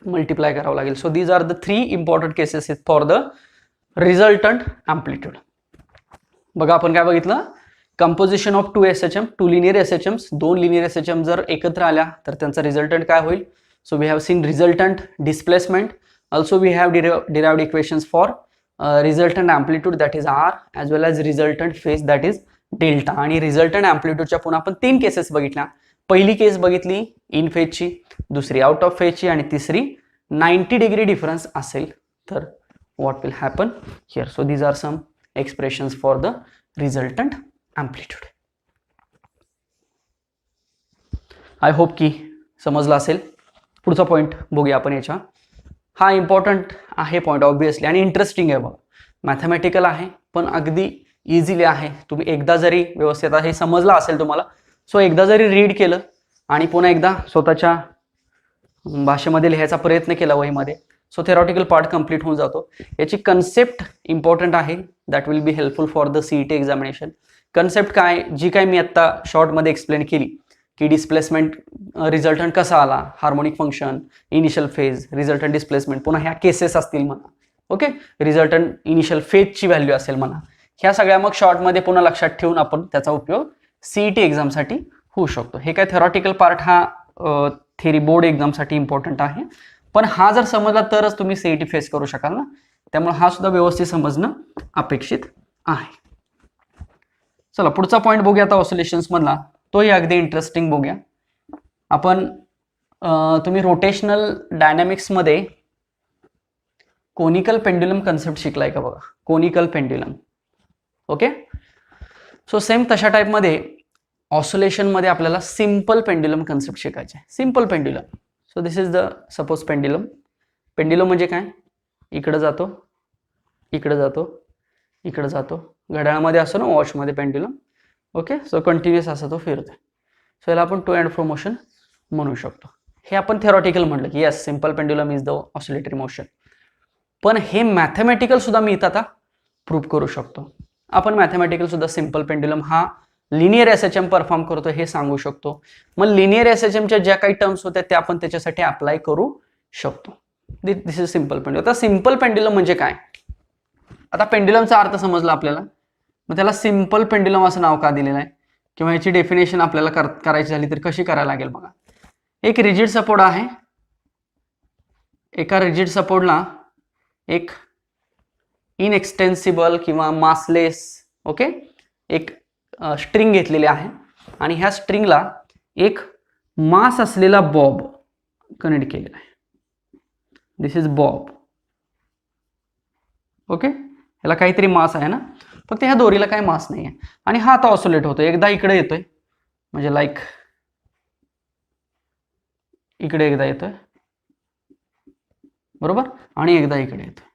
A: मल्टिप्लाय करावं लागेल. So these are the 3 important cases for the resultant amplitude. बघा आपण काय बघितलं, composition of 2 SHM, 2 linear SHMs, 2 linear SHM जर एकत्र आल्या तर त्यांचा रिझल्टंट काय होईल. So we have seen resultant displacement. Also we have derived equations for resultant amplitude that is r as well as resultant phase that is delta. आणि resultant amplitude च्या पुन्हा आपण 3 केसेस बघितल्या. पहिली केस बघितली इन फेजची, दुसरी आउट ऑफ फेजची आणि तिसरी 90 डिग्री डिफरन्स असेल तर what will happen here. So these are some expressions for the resultant amplitude. I hope की समजलं असेल. पुढचा पॉइंट बघूया आपण याच्या. हा इम्पॉर्टंट आहे पॉईंट ऑब्विसली आणि इंटरेस्टिंग आहे. बघा मॅथमॅटिकल आहे पण अगदी इझिली आहे. तुम्ही एकदा जरी व्यवस्थित हे समजलं असेल तुम्हाला, सो एकदा जरी रीड केलं आणि पुन्हा एकदा स्वतःच्या भाषेमध्ये लिहायचा प्रयत्न केला वहीमध्ये, सो थेरॉटिकल पार्ट कंप्लीट होऊन जातो. याची कन्सेप्ट इम्पॉर्टंट आहे, that will be helpful for the CET examination. Concept काय, जी काय मी आता शॉर्टमध्ये एक्सप्लेन केली की डिस्प्लेसमेंट रिझल्टंट कसा आला, harmonic function, initial phase, resultant displacement, पुन्हा ह्या केसेस असतील म्हणा. ओके, रिझल्टंट इनिशियल फेजची व्हॅल्यू असेल म्हणा. ह्या सगळ्या मग शॉर्टमध्ये पुन्हा लक्षात ठेवून आपण त्याचा उपयोग सीईटी एक्झामसाठी होऊ शकतो. हे काय थेरॉटिकल पार्ट हा थेरी बोर्ड एक्झामसाठी इम्पॉर्टंट आहे, पण हा जर समजला तरच तुम्ही सीईटी फेस करू शकाल ना. त्यामुळे हा सुद्धा व्यवस्थित समजणं अपेक्षित आहे. चला पुढचा पॉईंट बघूया आता ऑसिलेशन्स मधला, तोही अगदी इंटरेस्टिंग बघूया आपण. तुम्ही रोटेशनल डायनॅमिक्स मध्ये कोनिकल पेंड्युलम कन्सेप्ट शिकलाय का बघा, conical pendulum. Okay, so same तशा टाइप मध्ये ऑसिलेशन मध्ये आपल्याला सिंपल पेंड्युलम कन्सेप्ट शिकायचे आहे. Simple pendulum. So this is the suppose pendulum. Pendulum म्हणजे काय, इकडे जातो, इकडे जातो, इकडे जातो. घड्याळामध्ये असतो ना वॉचमध्ये पेंड्युलम. ओके, सो कंटिन्युअस असा तो फिरतोय. सो याला आपण टू अँड फ्रो मोशन म्हणू शकतो. हे आपण थेरॉटिकल म्हटलं की yes simple pendulum is the oscillatory motion. पण हे मॅथमॅटिकल सुद्धा मी इथं आता प्रूव्ह करू शकतो. आपण मॅथमॅटिकल सुद्धा सिंपल पेंड्युलम हा लिनियर एसएचएम परफॉर्म करतो हे सांगू शकतो. मग लिनियर एसएचएमच्या ज्या काही टर्म्स होत्या त्या आपण त्याच्यासाठी अप्लाय करू शकतो. दिस इज सिंपल पेंड्युलम. आता सिंपल पेंड्युलम म्हणजे काय, आता पेंड्युलमचा अर्थ समजला आपल्याला, मग त्याला सिंपल पेंड्युलम असं नाव का दिलेलं आहे किंवा याची डेफिनेशन आपल्याला करायची झाली तर कशी करायला लागेल बघा. एक रिजिड सपोर्ट आहे, एका रिजिड सपोर्टला एक इनएक्सटेन्सिबल किंवा मासलेस ओके एक स्ट्रिंग घेतलेली आहे आणि ह्या स्ट्रिंगला एक मास असलेला बॉब कनेक्ट केलेला आहे. दिस इज बॉब. ओके, ह्याला काहीतरी मास आहे ना, फक्त ह्या दोरीला काही मास नाही आहे. आणि हा आता ऑसिलेट होतोय, एकदा इकडे येतोय म्हणजे लाईक इकडे एकदा येतोय बरोबर, आणि एकदा इकडे येतोय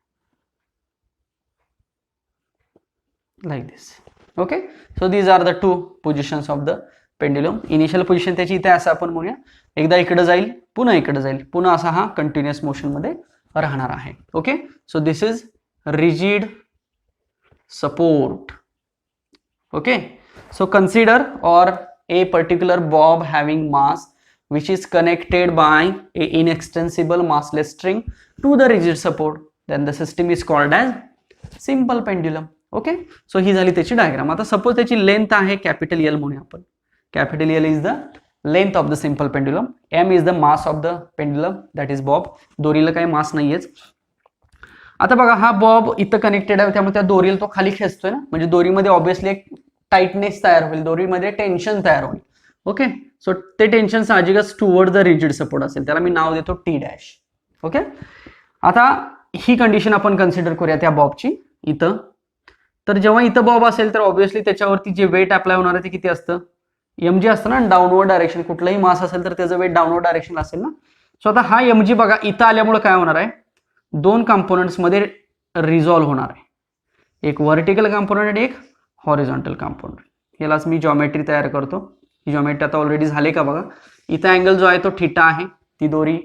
A: like this. Okay, so these are the two positions of the pendulum. Initial position त्याची इथे असं आपण म्हणूया, एकदा इकडे जाईल, पुन्हा इकडे जाईल, पुन्हा असा हा कंटिन्युअस मोशन मध्ये राहणार आहे. Okay, so this is rigid support. Okay, so consider or a particular bob having mass which is connected by a inextensible massless string to the rigid support, then the system is called as simple pendulum. Okay, so ही झाली त्याची diagram. आता suppose त्याची length आहे capital L म्हणूया आपण. Capital L is the length of the simple pendulum, M is the mass of the pendulum that is bob. दोरीला काही mass नाहीयेच. आता बघा हा बॉब इथं कनेक्टेड आहे, त्यामुळे त्या दोरीला तो खाली खेचतोय ना, म्हणजे दोरीमध्ये ऑब्विसली एक टाइटनेस तयार होईल, दोरीमध्ये टेन्शन तयार होईल. ओके, सो ते टेन्शन साहजिकच टुवर्ड द रिजिड सपोर्ट असेल, त्याला मी नाव देतो टी डॅश. ओके, आता ही कंडिशन आपण कन्सिडर करूया त्या बॉबची इथं. तर जेव्हा इथं बॉब असेल तर ऑब्विसली त्याच्यावरती जे वेट अप्लाय होणार आहे ते किती असतं, एम जी असतं ना, डाऊनवर्ड डायरेक्शन. कुठलाही मास असेल तर त्याचं वेट डाऊनवर्ड डायरेक्शन असेल ना. सो आता हा एम जी बघा इथं आल्यामुळे काय होणार आहे, दोन कंपोनेंट्स मध्ये रिझॉल्व्ह होणार आहे, एक व्हर्टिकल कंपोनेंट आणि एक हॉरिझॉन्टल कंपोनेंट. यालाच मी जॉमेट्री तयार करतो. ही जॉमेट्री आता ऑलरेडी झाली का बघा. इथं अँगल जो आहे तो थीटा आहे, ती दोरी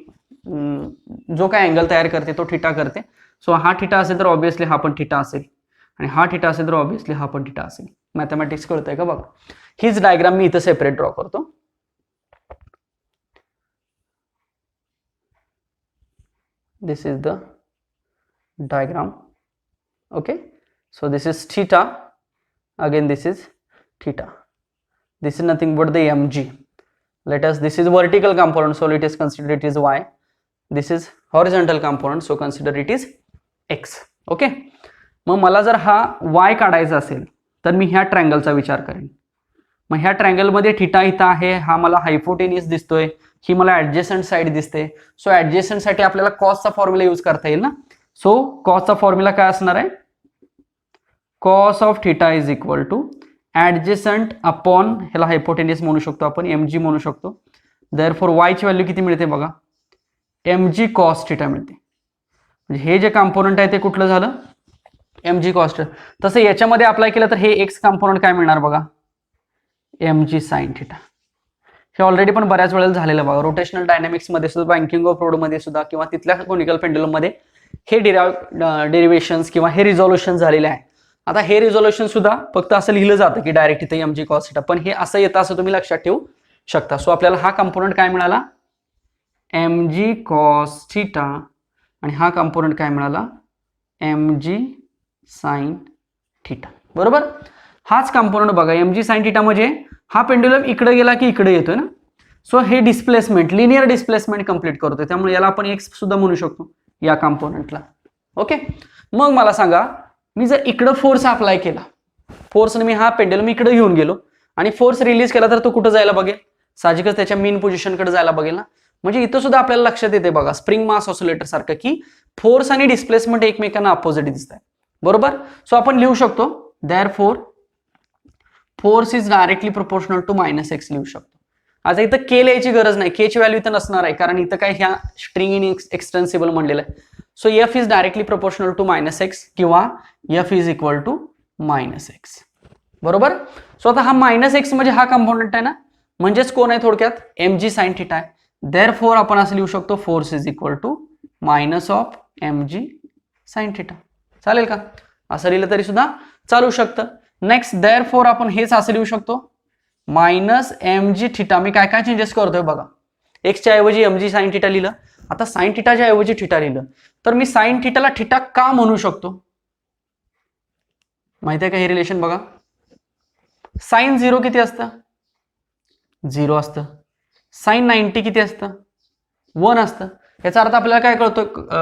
A: जो काय अँगल तयार करते तो थीटा करते. सो हा थीटा असेल तर ऑब्विसली हा पण थीटा असेल, आणि हा थीटा असेल तर ऑब्विसली हा पण थीटा असेल. मॅथमॅटिक्स कळतंय का बघा. हीच डायग्राम मी इथं सेपरेट ड्रॉ करतो. This is the diagram. Okay, so this is theta, again this is theta, this is nothing but the mg. Let us, this is vertical component so let us consider it is y, this is horizontal component so consider it is x. Okay, मग मला जर हा y काढायचा असेल तर मी ह्या ट्रायंगलचा विचार करेन. मग ह्या ट्रायंगल मध्ये थीटा इथं आहे, हा मला हायपोटेनियस दिसतोय, ही मला ऍडजेसंट साइड दिसते. सो ऍडजेसंट साठी आपल्याला कॉसचा फॉर्म्युला यूज करता येईल ना. सो कॉसचा फॉर्म्युला काय असणार आहे, cos of theta is equal to adjacent upon, ह्याला हायपोटेनियस म्हणू शकतो आपण, एम जी म्हणू शकतो. देअरफॉर वाय ची व्हॅल्यू किती मिळते बघा, एम जी कॉस थीटा मिळते. म्हणजे हे जे कंपोनंट आहे ते कुठलं झालं, एम जी कॉस थीटा. तसं याच्यामध्ये अप्लाय केलं तर हे एक्स कंपोनंट काय मिळणार बघा, एम जी साइन थीटा. हे ऑलरेडी पण बऱ्याच वेळेला झालेलं बघा. रोटेशनल डायनॅमिक्स मध्ये सुद्धा, बँकिंग ऑफ रोड मध्ये सुद्धा किंवा तिथल्या कोनिकल पेंड्युलम मध्ये हे डेरिव्हेशन्स किंवा हे रिझॉल्युशन झालेले आहे. आता हे रिझॉल्युशन सुद्धा फक्त असं लिहिलं जातं की डायरेक्ट इथे एम जी कॉस थिटा, पण हे असं येतं असं तुम्ही लक्षात ठेवू शकता. सो आपल्याला हा कंपोनंट काय मिळाला, एम जी कॉस थिटा, आणि हा कंपोनंट काय मिळाला, एम जी साइन थिटा. बरोबर. हाच कंपोनंट बघा, एम जी साइन थिटा म्हणजे हा पेंड्युलम इकडे गेला की इकडे येतोय ना. सो हे डिस्प्लेसमेंट, लिनियर डिस्प्लेसमेंट कंप्लीट करतोय, त्यामुळे याला आपण एक्स सुद्धा म्हणू शकतो या कंपोनंटला. ओके. मग मला सांगा, मी जर इकडं फोर्स अप्लाय केला, फोर्सने मी हा पेंड्युलम इकडे घेऊन गेलो आणि फोर्स रिलीज केला, तर तो कुठं जायला बघेल, साहजिकच त्याच्या मेन पोझिशनकडे जायला बघेल ना. म्हणजे इथं सुद्धा आपल्याला लक्षात येते बघा, स्प्रिंग मास ऑसिलेटर सारखं, की फोर्स आणि डिस्प्लेसमेंट एकमेकांना अपोजिट दिसत आहे. बरोबर. सो आपण लिहू शकतो, therefore force is directly proportional to minus x लिहू शकतो. आता इथं के लिहायची गरज नाही, के ची व्हॅल्यू इथं नसणार आहे, कारण इथं काय ह्या स्ट्रिंग इन एक्सटेन्सिबल म्हणलेलं आहे. So F is directly proportional to minus X किंवा F is equal to minus X. बरोबर. सो आता हा मायनस एक्स म्हणजे हा कंपोनंट आहे ना, म्हणजेच कोण आहे थोडक्यात, एम जी साइन थिटा आहे. देअरफॉर आपण असं लिहू शकतो, force is equal to minus of m g sine theta. चालेल का, असं लिहिलं तरी सुद्धा चालू शकतं. नेक्स्ट, देअरफॉर आपण हेच असं लिहू शकतो, मायनस एम जी थिटा. मी काय काय चेंजेस करतोय बघा, एक्सच्या ऐवजी एम जी साइन थिटा लिहिलं, आता साइन थिटाच्या ऐवजी थिटा लिहिलं, तर मी साइन थिटाला थिटा का म्हणू शकतो, माहिती आहे का हे रिलेशन बघा. साइन 0 किती असतं, 0 असतं. साइन 90 किती असतं, 1 असतं. याचा अर्थ आपल्याला काय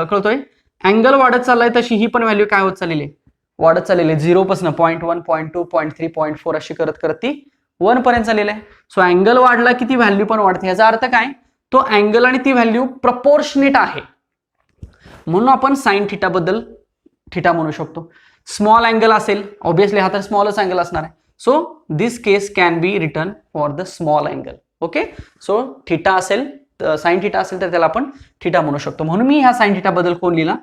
A: कळतोय, अँगल वाढत चाललाय तशी ही पण व्हॅल्यू काय होत चाललेली, वाढत चाललेली आहे. 0 पासून 0.1, 0.2, 0.3, 0.4 अशी करत करत ती 1 पर्यंत चाललेली आहे. सो अँगल वाढला की ती व्हॅल्यू पण वाढते. याचा अर्थ काय, तो अँगल आणि ती व्हॅल्यू प्रपोर्शनेट आहे, म्हणून आपण साइन थिटा बद्दल थिटा म्हणू शकतो. स्मॉल अँगल असेल, ऑब्विसली हा तर स्मॉलच अँगल असणार आहे. So this case can be return for the small angle. Okay. So theta असेल, साइन थिटा असेल तर त्याला आपण थिटा म्हणू शकतो. म्हणून मी ह्या साइन थिटा बद्दल कोण लिहिला,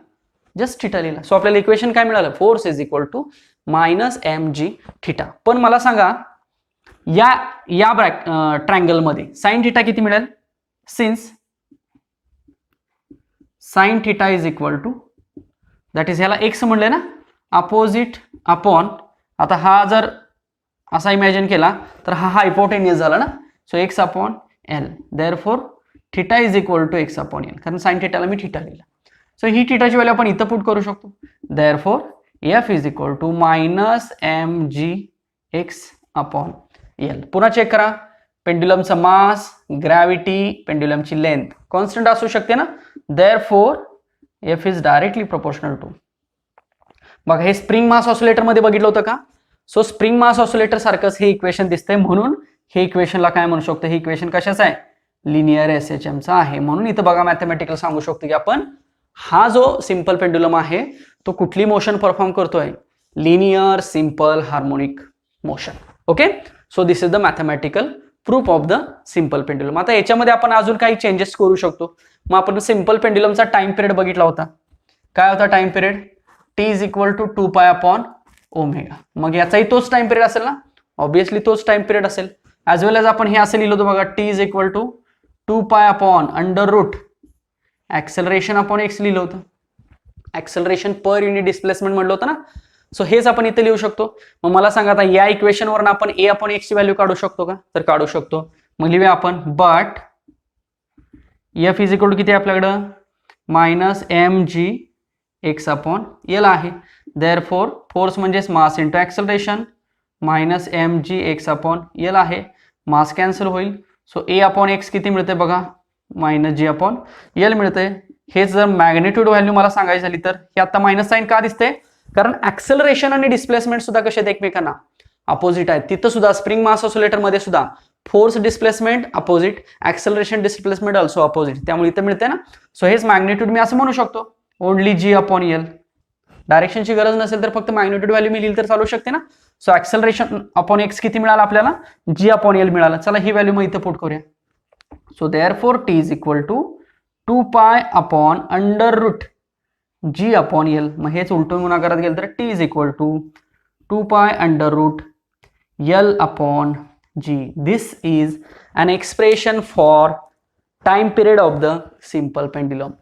A: जस्ट थिटा लिहिला. सो आपल्याला इक्वेशन काय मिळालं, force is equal to minus m g theta. पण मला सांगा, या ट्रायंगल मध्ये साइन थिटा किती मिळेल, since sine theta is equal to, that is, ह्याला एक्स म्हणले ना, अपोजिट अपॉन, आता हा जर असा इमॅजिन केला तर हा हायपोटेनियस झाला ना. So x upon l. Therefore theta is equal to x upon l, कारण साइन थिटाला मी थिटा लिहिला. सो ही थिटाची व्हॅल्यू आपण इथं पुट करू शकतो. Therefore f is equal to minus m g x upon l. पुन्हा चेक करा, पेंड्युलमचा मास, ग्रॅव्हिटी, पेंड्युलमची लेंथ कॉन्स्टंट असू शकते ना. Therefore f is directly proportional to, बघा हे स्प्रिंग मास ऑसिलेटर मध्ये बघितलं होतं का. सो स्प्रिंग मास ऑसिलेटर सारखंच हे इक्वेशन दिसतंय, म्हणून हे इक्वेशनला काय म्हणू शकतो, हे इक्वेशन कशाचं आहे, लिनियर एसएचएमचा आहे. म्हणून इथं बघा मॅथमॅटिकल सांगू शकतो की आपण हा जो सिंपल पेंड्युलम आहे तो कुठली मोशन परफॉर्म करतोय, linear simple harmonic motion. Okay. So this is the mathematical proof of the simple pendulum. आता याच्यामध्ये आपण अजून काही चेंजेस करू शकतो. मग आपण सिंपल पेंड्युलमचा टाइम पिरियड बघितला होता, काय होता time period, t is equal to 2 pi upon omega. मग याचाही तोच टाइम पिरियड असेल ना, ऑब्विसली तोच टाइम पिरियड असेल. ऍज वेल एज आपण हे असं लिहिलं होतं बघा, T is equal to 2 pi upon under root acceleration upon x लिहिलं होतं, ऍक्सेलरेशन पर युनिट डिस्प्लेसमेंट म्हटलं होतं ना. सो हेच आपण इथे लिहू शकतो. मग मला सांगा, आता या इक्वेशनवरून आपण ए अपॉन एक्स ची व्हॅल्यू काढू शकतो का, तर काढू शकतो. मग लिहूया आपण, but f is equal to किती आहे आपल्याकडं, minus m g x upon l आहे. देअरफॉर फोर्स म्हणजेच mass into acceleration, minus m g x upon l आहे. मास कॅन्सल होईल. सो ए अपॉन एक्स किती मिळते बघा, मायनस जी अपॉन एल मिळते. हेच जर मॅग्निट्यूड व्हॅल्यू मला सांगायची झाली तर हे आता मायनस साइन का दिसते, कारण ऍक्सेलरेशन आणि डिस्प्लेसमेंट सुद्धा कसे आहेत, एकमेकांना अपोजिट आहेत. तिथं सुद्धा स्प्रिंग मास ऑसिलेटर मध्ये सुद्धा force displacement opposite, acceleration displacement also opposite, त्यामुळे इथं मिळते ना. सो हेच मॅग्निट्यूड मी असं म्हणू शकतो, ओनली जी अपॉन एल. डायरेक्शनची गरज नसेल तर फक्त मॅग्निट्यूड व्हॅल्यू मी लिहिली तर चालू शकते ना. सो ऍक्सेलरेशन अपॉन एक्स किती मिळाला आपल्याला, जी अपॉन एल मिळाला. चला ही व्हॅल्यू मग इथं पुट करूया. So therefore t is equal to 2 pi upon under root g upon l. मग हेच उलटून गुणाकारात गेलं तर T is equal to 2 pi under root L upon g. This is an expression for time period of the simple pendulum.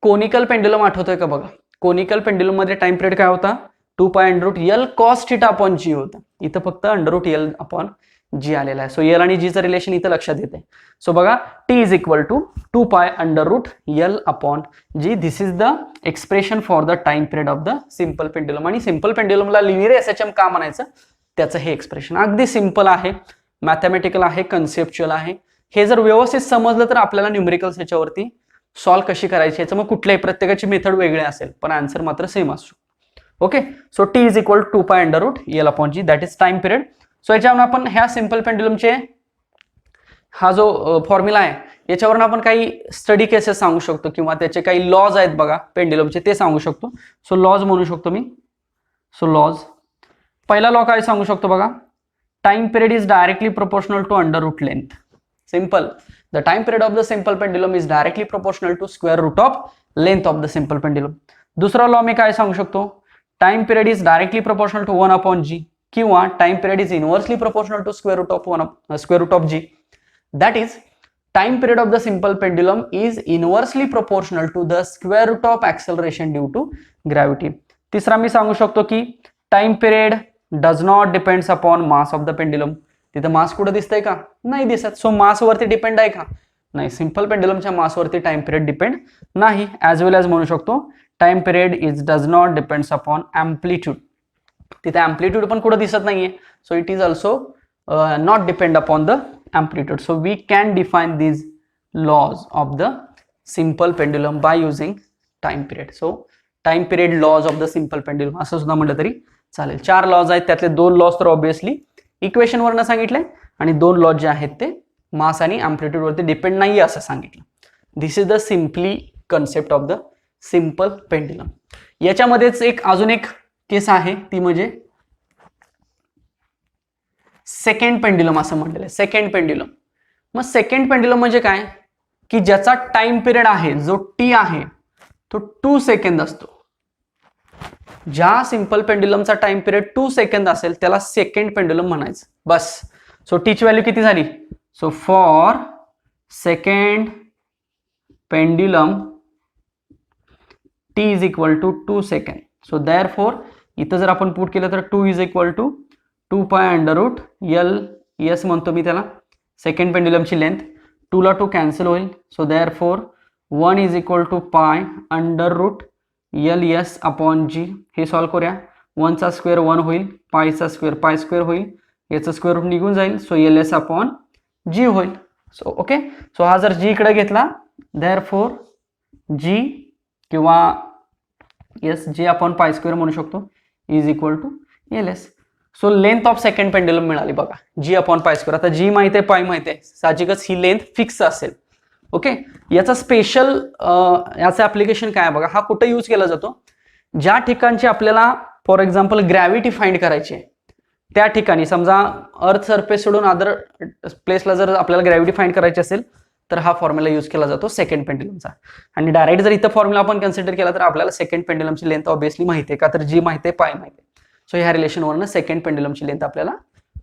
A: Conical pendulum आठवतोय का बघा, conical pendulum मध्ये time period काय होता, 2 pi under root L cos theta upon g होता. इथं फक्त under root L upon g आलेला आहे. सो एल आणि जी चं रिलेशन इथं लक्षात येते. सो बघा T is equal to 2 pi under root L upon g. This is the expression for the time period of the simple pendulum. आणि simple पेंडुलमला लिनियर एसएचएम का म्हणायचं, त्याचं हे एक्सप्रेशन अगदी सिंपल आहे, मॅथमॅटिकल आहे, कन्सेप्च्युअल आहे. हे जर व्यवस्थित समजलं तर आपल्याला न्यूमेरिकल्स ह्याच्यावरती सॉल्व कशी करायची याचं मग कुठल्याही प्रत्येकाची मेथड वेगळी असेल पण आन्सर मात्र सेम असतो. Okay, so t is equal to 2 pi under root L upon g, that is time period. So याच्यावरून आपण ह्या सिंपल पेंडुलमचे हा जो फॉर्म्युला आहे याच्यावरून आपण काही स्टडी केसेस सांगू शकतो किंवा त्याचे काही लॉज आहेत बघा पेंडुलमचे ते सांगू शकतो. सो लॉज म्हणू शकतो मी. सो लॉज, पहिला लॉ काय सांगू शकतो बघा, time period is directly proportional to under root length. Simple, the time period of the simple pendulum is directly proportional to square root of length of the simple pendulum. दूसरा law मी काय सांगू शकतो, time period is directly proportional to 1 upon g किंवा time period is inversely proportional to square root of g. That is time period of the simple pendulum is inversely proportional to the square root of acceleration due to gravity. तिसरा मी सांगू शकतो की time period does not depends upon mass of the pendulum. तिथं mass कुठं दिसतंय का, नाही दिसत. सो मास वरती डिपेंड आहे का, नाही. सिंपल पेंडुलमच्या मास वरती टाइम पिरियड डिपेंड नाही. ॲज वेल ॲज म्हणू शकतो time period is does not depends upon amplitude. तिथे ॲम्प्लिट्यूड पण कुठं दिसत नाहीये. So it is also not depend upon the amplitude. So we can define these laws of the simple pendulum by using time period. So time period laws of the simple pendulum असं सुद्धा म्हटलं तरी चालेल. 4 lodge आहेत, त्यातले 2 lodge तर obviously equation वरनं सांगितलंय आणि 2 लॉज जे आहेत ते मास आणि अँप्लिट्यूड वरती डिपेंड नाहीये असं सांगितलं. This is the simply concept of the simple pendulum. याच्यामध्येच अजून एक केस आहे ती म्हणजे सेकंड पेंडुलम असं म्हटलेलं आहे. सेकंड पेंडुलम, मग सेकंड पेंडुलम म्हणजे काय की ज्याचा टाइम पिरियड आहे जो टी आहे तो 2 सेकंद असतो. ज्या सिंपल पेंडुलमचा टाइम पिरियड 2 सेकंद असेल त्याला सेकंड पेंडुलम म्हणायचं बस. सो टीची व्हॅल्यू किती झाली, so for second pendulum T is equal to 2 second. So therefore इथं जर आपण पुट केलं तर 2 is equal to 2 pi under root L S म्हणतो मी त्याला, सेकंड पेंडुलमची लेंथ. 2 ला 2 कॅन्सल होईल. So therefore 1 is equal to pi under root L S upon g. हे सॉल्व करूया. 1 चा स्क्वेअर 1 होईल, पायचा स्क्वेअर पाय स्क्वेअर होईल, याचं स्क्वेअर रूट निघून जाईल. सो एल एस अपॉन जी होईल. सो ओके, सो हा जर जी इकडे घेतला देअरफॉर जी किंवा S g upon pi square म्हणू शकतो is equal to L S. So length of second pendulum मिळाली बघा, जी अपॉन पाय स्क्वेअर. आता जी माहिती आहे, पाय माहिती आहे, साहजिकच ही लेंथ फिक्स असेल. ओके, याचा स्पेशल याचं ऍप्लिकेशन काय आहे बघा. हा कुठे यूज केला जातो, ज्या ठिकाणची आपल्याला फॉर एक्झाम्पल ग्रॅव्हिटी फाइंड करायची आहे त्या ठिकाणी. समजा अर्थ सरफेस सोडून अदर प्लेसला जर आपल्याला ग्रॅव्हिटी फाइंड करायची असेल तर हा फॉर्म्युला यूज केला जातो सेकंड पेंडुलमचा. आणि डायरेक्ट जर इथं फॉर्म्युला आपण कन्सिडर केला तर आपल्याला सेकंड पेंडुलमची लेंथ ऑब्विसली माहिती आहे का, तर जी माहिती आहे, पाय माहिती आहे. सो ह्या रिलेशनवरनं सेकंड पेंडुलमची लेंथ आपल्याला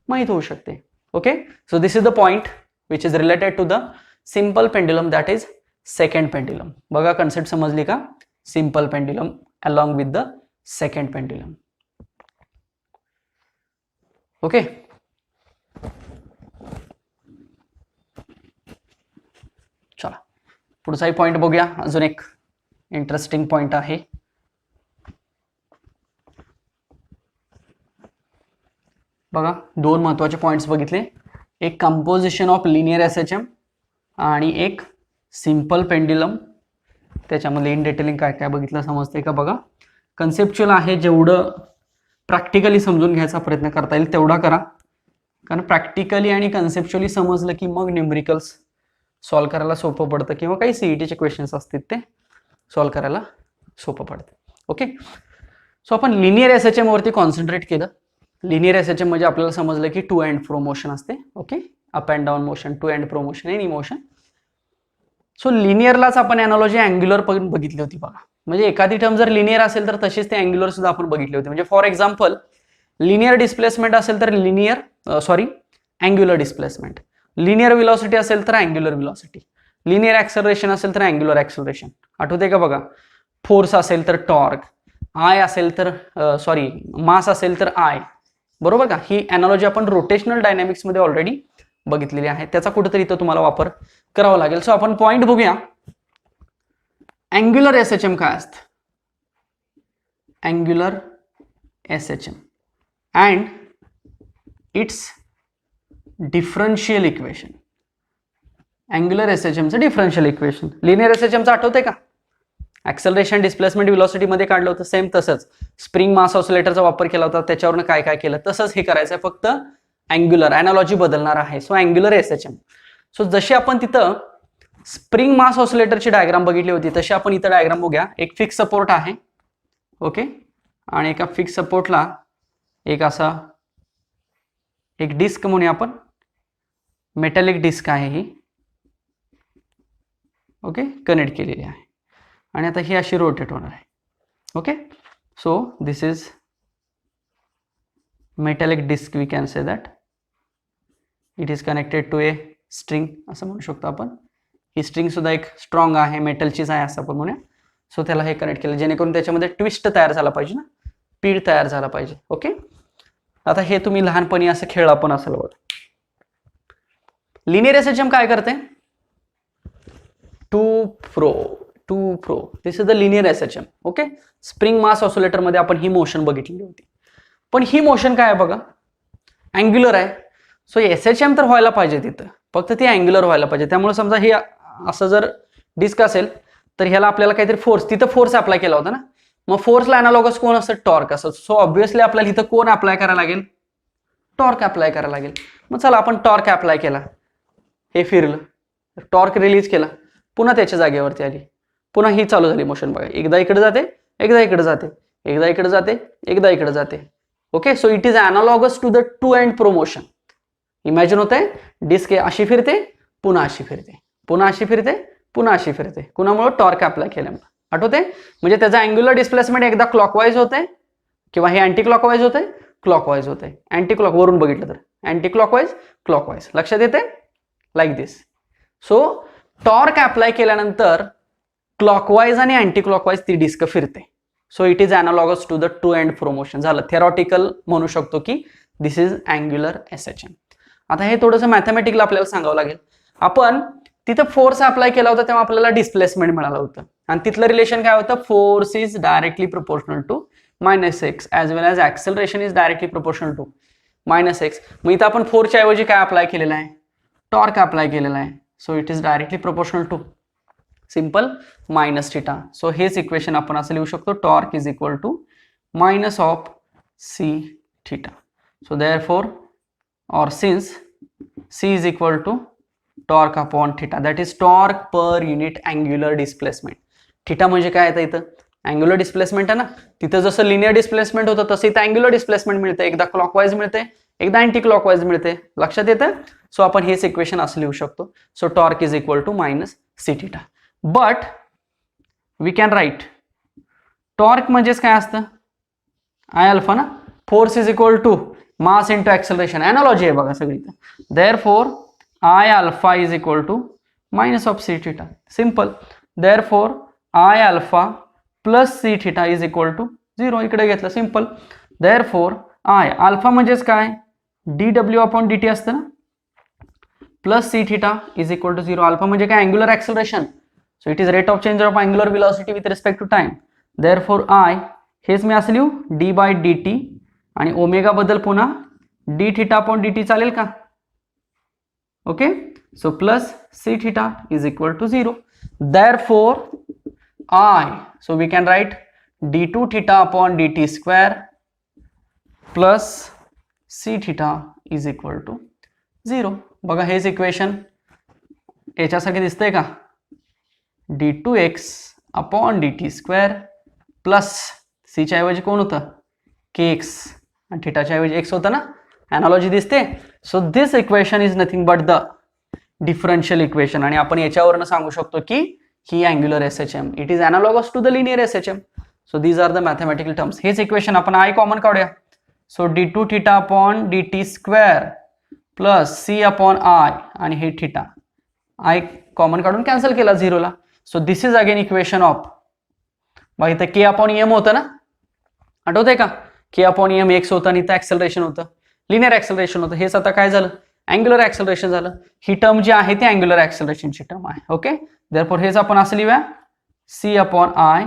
A: माहित होऊ शकते. Okay, so this is the point which is related to the simple pendulum, that is second pendulum. बघा कन्सेप्ट समजली का, simple pendulum along with the second pendulum. Okay, चला पुढचाही पॉइंट बघूया. अजून एक इंटरेस्टिंग पॉइंट आहे. बघा 2 महत्वाचे पॉइंट्स बघितले, एक कंपोजिशन ऑफ लिनियर एसएचएम आणि एक सिंपल पेंडुलम. त्याच्यामध्ये इन डिटेलिंग काय काय बघितलं समजते का बघा. कन्सेप्च्युअल आहे, जेवढं प्रॅक्टिकली समजून घ्यायचा प्रयत्न करता येईल तेवढा करा, कारण प्रॅक्टिकली आणि कन्सेप्च्युअली समजलं की मग न्यूमेरिकल्स सॉल्व करायला सोपं पडतं किंवा काही सीईटीचे क्वेश्चन्स असतील ते सॉल्व करायला सोपं पडतं. ओके, सो आपण लिनियर एसएचएम वरती कॉन्सन्ट्रेट केलं. लिनियर एसएचएम म्हणजे आपल्याला समजलं की टू अँड फ्रो मोशन असते. Okay, up and down motion, to and fro motion, any motion. So लिनियरलाच आपण एनालॉजी अँग्युलर पण बघितली होती बघा. म्हणजे एखादी टर्म जर लिनियर असेल तर तशीच ते अँग्युलर सुद्धा आपण बघितली होती. म्हणजे फॉर एक्झाम्पल लिनियर डिस्प्लेसमेंट असेल तर अँग्युलर डिस्प्लेसमेंट. लिनियर व्हेलॉसिटी असेल तर अँग्युलर व्हेलॉसिटी, लिनियर ऍक्सलरेशन असेल तर अँग्युलर ऍक्सलरेशन. आठवते का बघा, फोर्स असेल तर टॉर्क, आय असेल तर मास असेल तर आय, बरोबर का. ही अॅनालॉजी आपण रोटेशनल डायनॅमिक्स मध्ये ऑलरेडी बघितलेली आहे, त्याचा कुठेतरी इथं तुम्हाला वापर करावा लागेल. सो आपण पॉइंट बघूया. अँग्युलर एसएचएम काय असतं? Angular SHM and its differential equation. Angular एसएचएमचं डिफरन्शियल इक्वेशन. लिनियर एसएचएमचं आठवतंय का? ऍक्सलरेशन डिस्प्लेसमेंट व्हेलॉसिटी मध्ये काढलं होतं, सेम तसंच स्प्रिंग मास ऑसिलेटरचा वापर केला होता, त्याच्यावरनं काय काय केलं तसंच हे करायचं आहे, फक्त अँग्युलर अॅनालॉजी बदलणार आहे. So angular SHM. सो जशी आपण तिथं स्प्रिंग मास ऑसिलेटरची डायग्राम बघितली होती तशी आपण इथं डायग्राम बघूया. एक फिक्स सपोर्ट आहे, ओके, आणि एका फिक्स सपोर्टला एक असा एक डिस्क म्हणूया आपण, मेटॅलिक डिस्क आहे ही, ओके, कनेक्ट केलेली आहे आणि आता ही अशी रोटेट होणार आहे. Okay, so this is metallic disc, we can say that it is connected to a string असं म्हणू शकतो आपण. ही स्ट्रिंग सुद्धा एक स्ट्रॉंग आहे, मेटलचीच आहे असं आपण म्हणूया. सो त्याला हे कनेक्ट केलं जेणेकरून त्याच्यामध्ये ट्विस्ट तयार झाला पाहिजे ना, पीळ तयार झाला पाहिजे. ओके, आता हे तुम्ही लहानपणी असं खेळला पण असेल बघा. लिनियर एसएचएम काय करते? To fro this is the linear SHM. Okay, spring mass oscillator मध्ये आपण ही मोशन बघितलेली होती, पण ही मोशन काय आहे बघा, अँग्युलर आहे. सो एसएचएम तर व्हायला पाहिजे तिथं, फक्त ती अँग्युलर व्हायला पाहिजे. त्यामुळे समजा हे असं जर डिस्क असेल तर ह्याला आपल्याला काहीतरी फोर्स, तिथं फोर्स अप्लाय केला होता ना, मग फोर्सला अॅनालॉगस कोण असतं? टॉर्क असतं. सो ऑब्व्हियसली आपल्याला इथं कोण अप्लाय करायला लागेल? टॉर्क अप्लाय करायला लागेल. मग चला आपण टॉर्क अप्लाय केला, हे फिरलं, टॉर्क रिलीज केला, पुन्हा त्याच्या जागेवरती आली, पुन्हा ही चालू झाली मोशन बघा. एकदा इकडे जाते, एकदा इकडे जाते, एकदा इकडे जाते, एकदा इकडे जाते. Okay, so it is analogous to the to and fro motion. Imagine होतंय डिस्क अशी फिरते, पुन्हा अशी फिरते, पुन्हा अशी फिरते, पुन्हा अशी फिरते. कुणामुळे? टॉर्क अप्लाय केल्यामुळे. आठवते? म्हणजे त्याचा अँग्युलर डिस्प्लेसमेंट एकदा क्लॉकवाईज होते किंवा हे अँटी क्लॉकवाईज होते, क्लॉकवाईज होते. अँटी क्लॉक वरून बघितलं तर अँटी क्लॉकवाईज, क्लॉकवाईज. लक्षात येते? Like this. So torque apply केल्यानंतर क्लॉकवाईज आणि अँटी क्लॉकवाईज ती डिस्क फिरते. So it is analogous to the to and fro motion. झालं, थेरॉटिकल म्हणू शकतो की दिस इज अँग्युलर एसएचएम. आता हे थोडंसं मॅथमॅटिकल आपल्याला सांगावं लागेल. आपण तिथं फोर्स अप्लाय केला होता तेव्हा आपल्याला डिस्प्लेसमेंट मिळालं होतं आणि तिथलं रिलेशन काय होतं? Force is directly proportional to -x as well as acceleration is directly proportional to -x. मग इथं आपण फोर्सच्या ऐवजी काय अप्लाय केलेलं आहे? टॉर्क अप्लाय केलेला आहे. So it is directly proportional to simple -θ. So हेच इक्वेशन आपण असं लिहू शकतो, torque is equal to -c θ. So therefore or since c is equal to torque upon theta, that is torque per unit angular displacement. Theta म्हणजे काय येतं इथं? Angular displacement आहे ना. तिथं जसं लिनियर डिस्प्लेसमेंट होतं तसं इथं अँग्युलर डिस्प्लेसमेंट मिळते. एकदा क्लॉकवाईज मिळते, एकदा अँटी क्लॉकवाईज मिळते. लक्षात येतं? सो आपण हेच इक्वेशन असं लिहू शकतो. So torque is equal to -c θ. But we can write torque म्हणजेच काय असतं? आय अल्फा ना. Force is equal to mass into acceleration. Analogy आहे बघा सगळी. Therefore I alpha is equal to -c θ. Simple. Therefore I alpha plus c θ is equal to 0. इकडे घेतलं, simple. Therefore I alpha म्हणजेच काय? dw अपॉन dt असतं ना, plus c θ is equal to 0. Alpha म्हणजे काय? Angular acceleration. So it is rate of change of angular velocity with respect to time. Therefore I हेच मी असं लिहू d/dt आणि ओमेगा बद्दल पुन्हा dθ अपॉन dt चालेल का? Okay, so plus c θ is equal to 0. Therefore I, so we can write d2 θ upon dt square plus c θ is equal to 0. बघा हेच इक्वेशन याच्यासाठी दिसतंय का? d2x upon dt square plus c च्या ऐवजी कोण होतं? kx आणि थीटाच्या ऐवजी x होतं ना. अॅनालॉजी दिसते. So this equation is nothing but the differential equation. आणि आपण याच्यावरनं सांगू शकतो की ही angular SHM, it is analogous to the linear SHM. So these are the mathematical terms. हेच इक्वेशन आपण आय कॉमन काढूया. So d2 θ upon dt square plus C upon I आणि हे थिटा, आय कॉमन काढून कॅन्सल केला 0ला. So this is again equation of, बघा इथं के अपॉन एम होतं ना, आठवतंय का, के अपॉन एम एक्स होतं आणि इथं ऍक्सेलरेशन होतं, लिनियर ऍक्सेलरेशन होतं. हेच आता काय झालं, अँग्युलर ऍक्सेलरेशन झालं. ही टर्म जी आहे ती अँग्युलर ऍक्सेलरेशनची टर्म आहे. ओके, देअरफॉर हेच आपण असं लिहूया, C upon I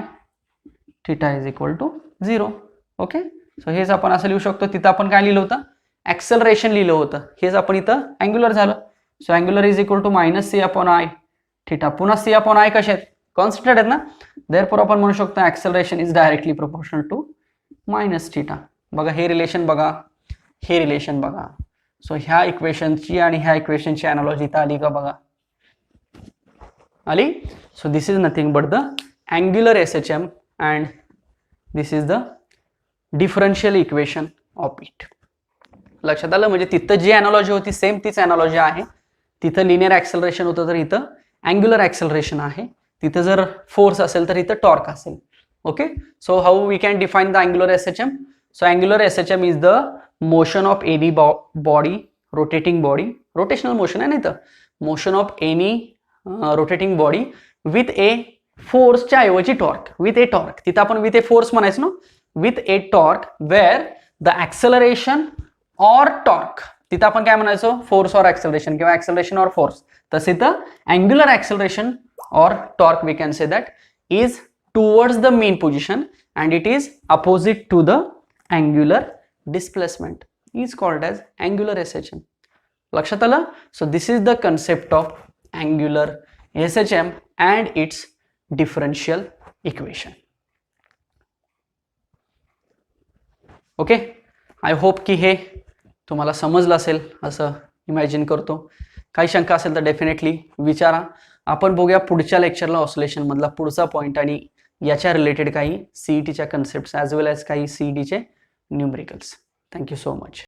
A: theta is equal to 0. Okay, so हेच आपण असं लिहू शकतो. तिथं आपण काय लिहिलं होतं, ऍक्सेलरेशन लिहिलं होतं, हेच आपण इथं अँग्युलर झालं. So angular is equal to minus C upon I theta. पुन्हा सी अपॉन आय कसे आहेत, कॉन्स्टंट आहेत ना, देअरफॉर आपण म्हणू शकतो acceleration is directly proportional to minus theta. बघा हे रिलेशन बघा, हे रिलेशन बघा. सो ह्या इक्वेशनची आणि ह्या इक्वेशनची अॅनालॉजी इथं आली का, बघा आली. So this is nothing but the angular SHM and this is the differential equation of it. लक्षात आलं, म्हणजे तिथं जी अॅनालॉजी होती सेम तीच अॅनालॉजी आहे. तिथं लिनियर ऍक्सेलरेशन होतं तर इथं अँग्युलर ऍक्सेलरेशन आहे. तिथं जर फोर्स असेल तर इथं टॉर्क असेल. Okay, so how we can define the angular SHM. So angular SHM is the motion of any body, rotating body, rotational motion आहे ना इथं, motion of any rotating body with a फोर्सच्या ऐवजी torque, with a torque. तिथं आपण with A force म्हणायचं ना, with a torque where the acceleration or torque. तिथं आपण काय म्हणायचो, फोर्स ऑर ऍक्सेलरेशन किंवा ऍक्सेलरेशन ऑर फोर्स. तसं इथं angular acceleration or torque we can say that is towards the mean position and it is opposite to the angular displacement, is called as angular SHM. लक्षात आलं. So this is the concept of angular SHM and its differential equation. Okay, I hope की हे तुम्हाला समजलं असेल असं imagine करतो. काही शंका असेल तर डेफिनेटली विचारा. आपण बघूया पुढच्या लेक्चरला ऑसिलेशन मधला पुढचा पॉईंट आणि याच्या रिलेटेड काही CETच्या कन्सेप्ट्स ॲज वेल ॲज काही CETचे न्यूमरिकल्स. Thank you so much.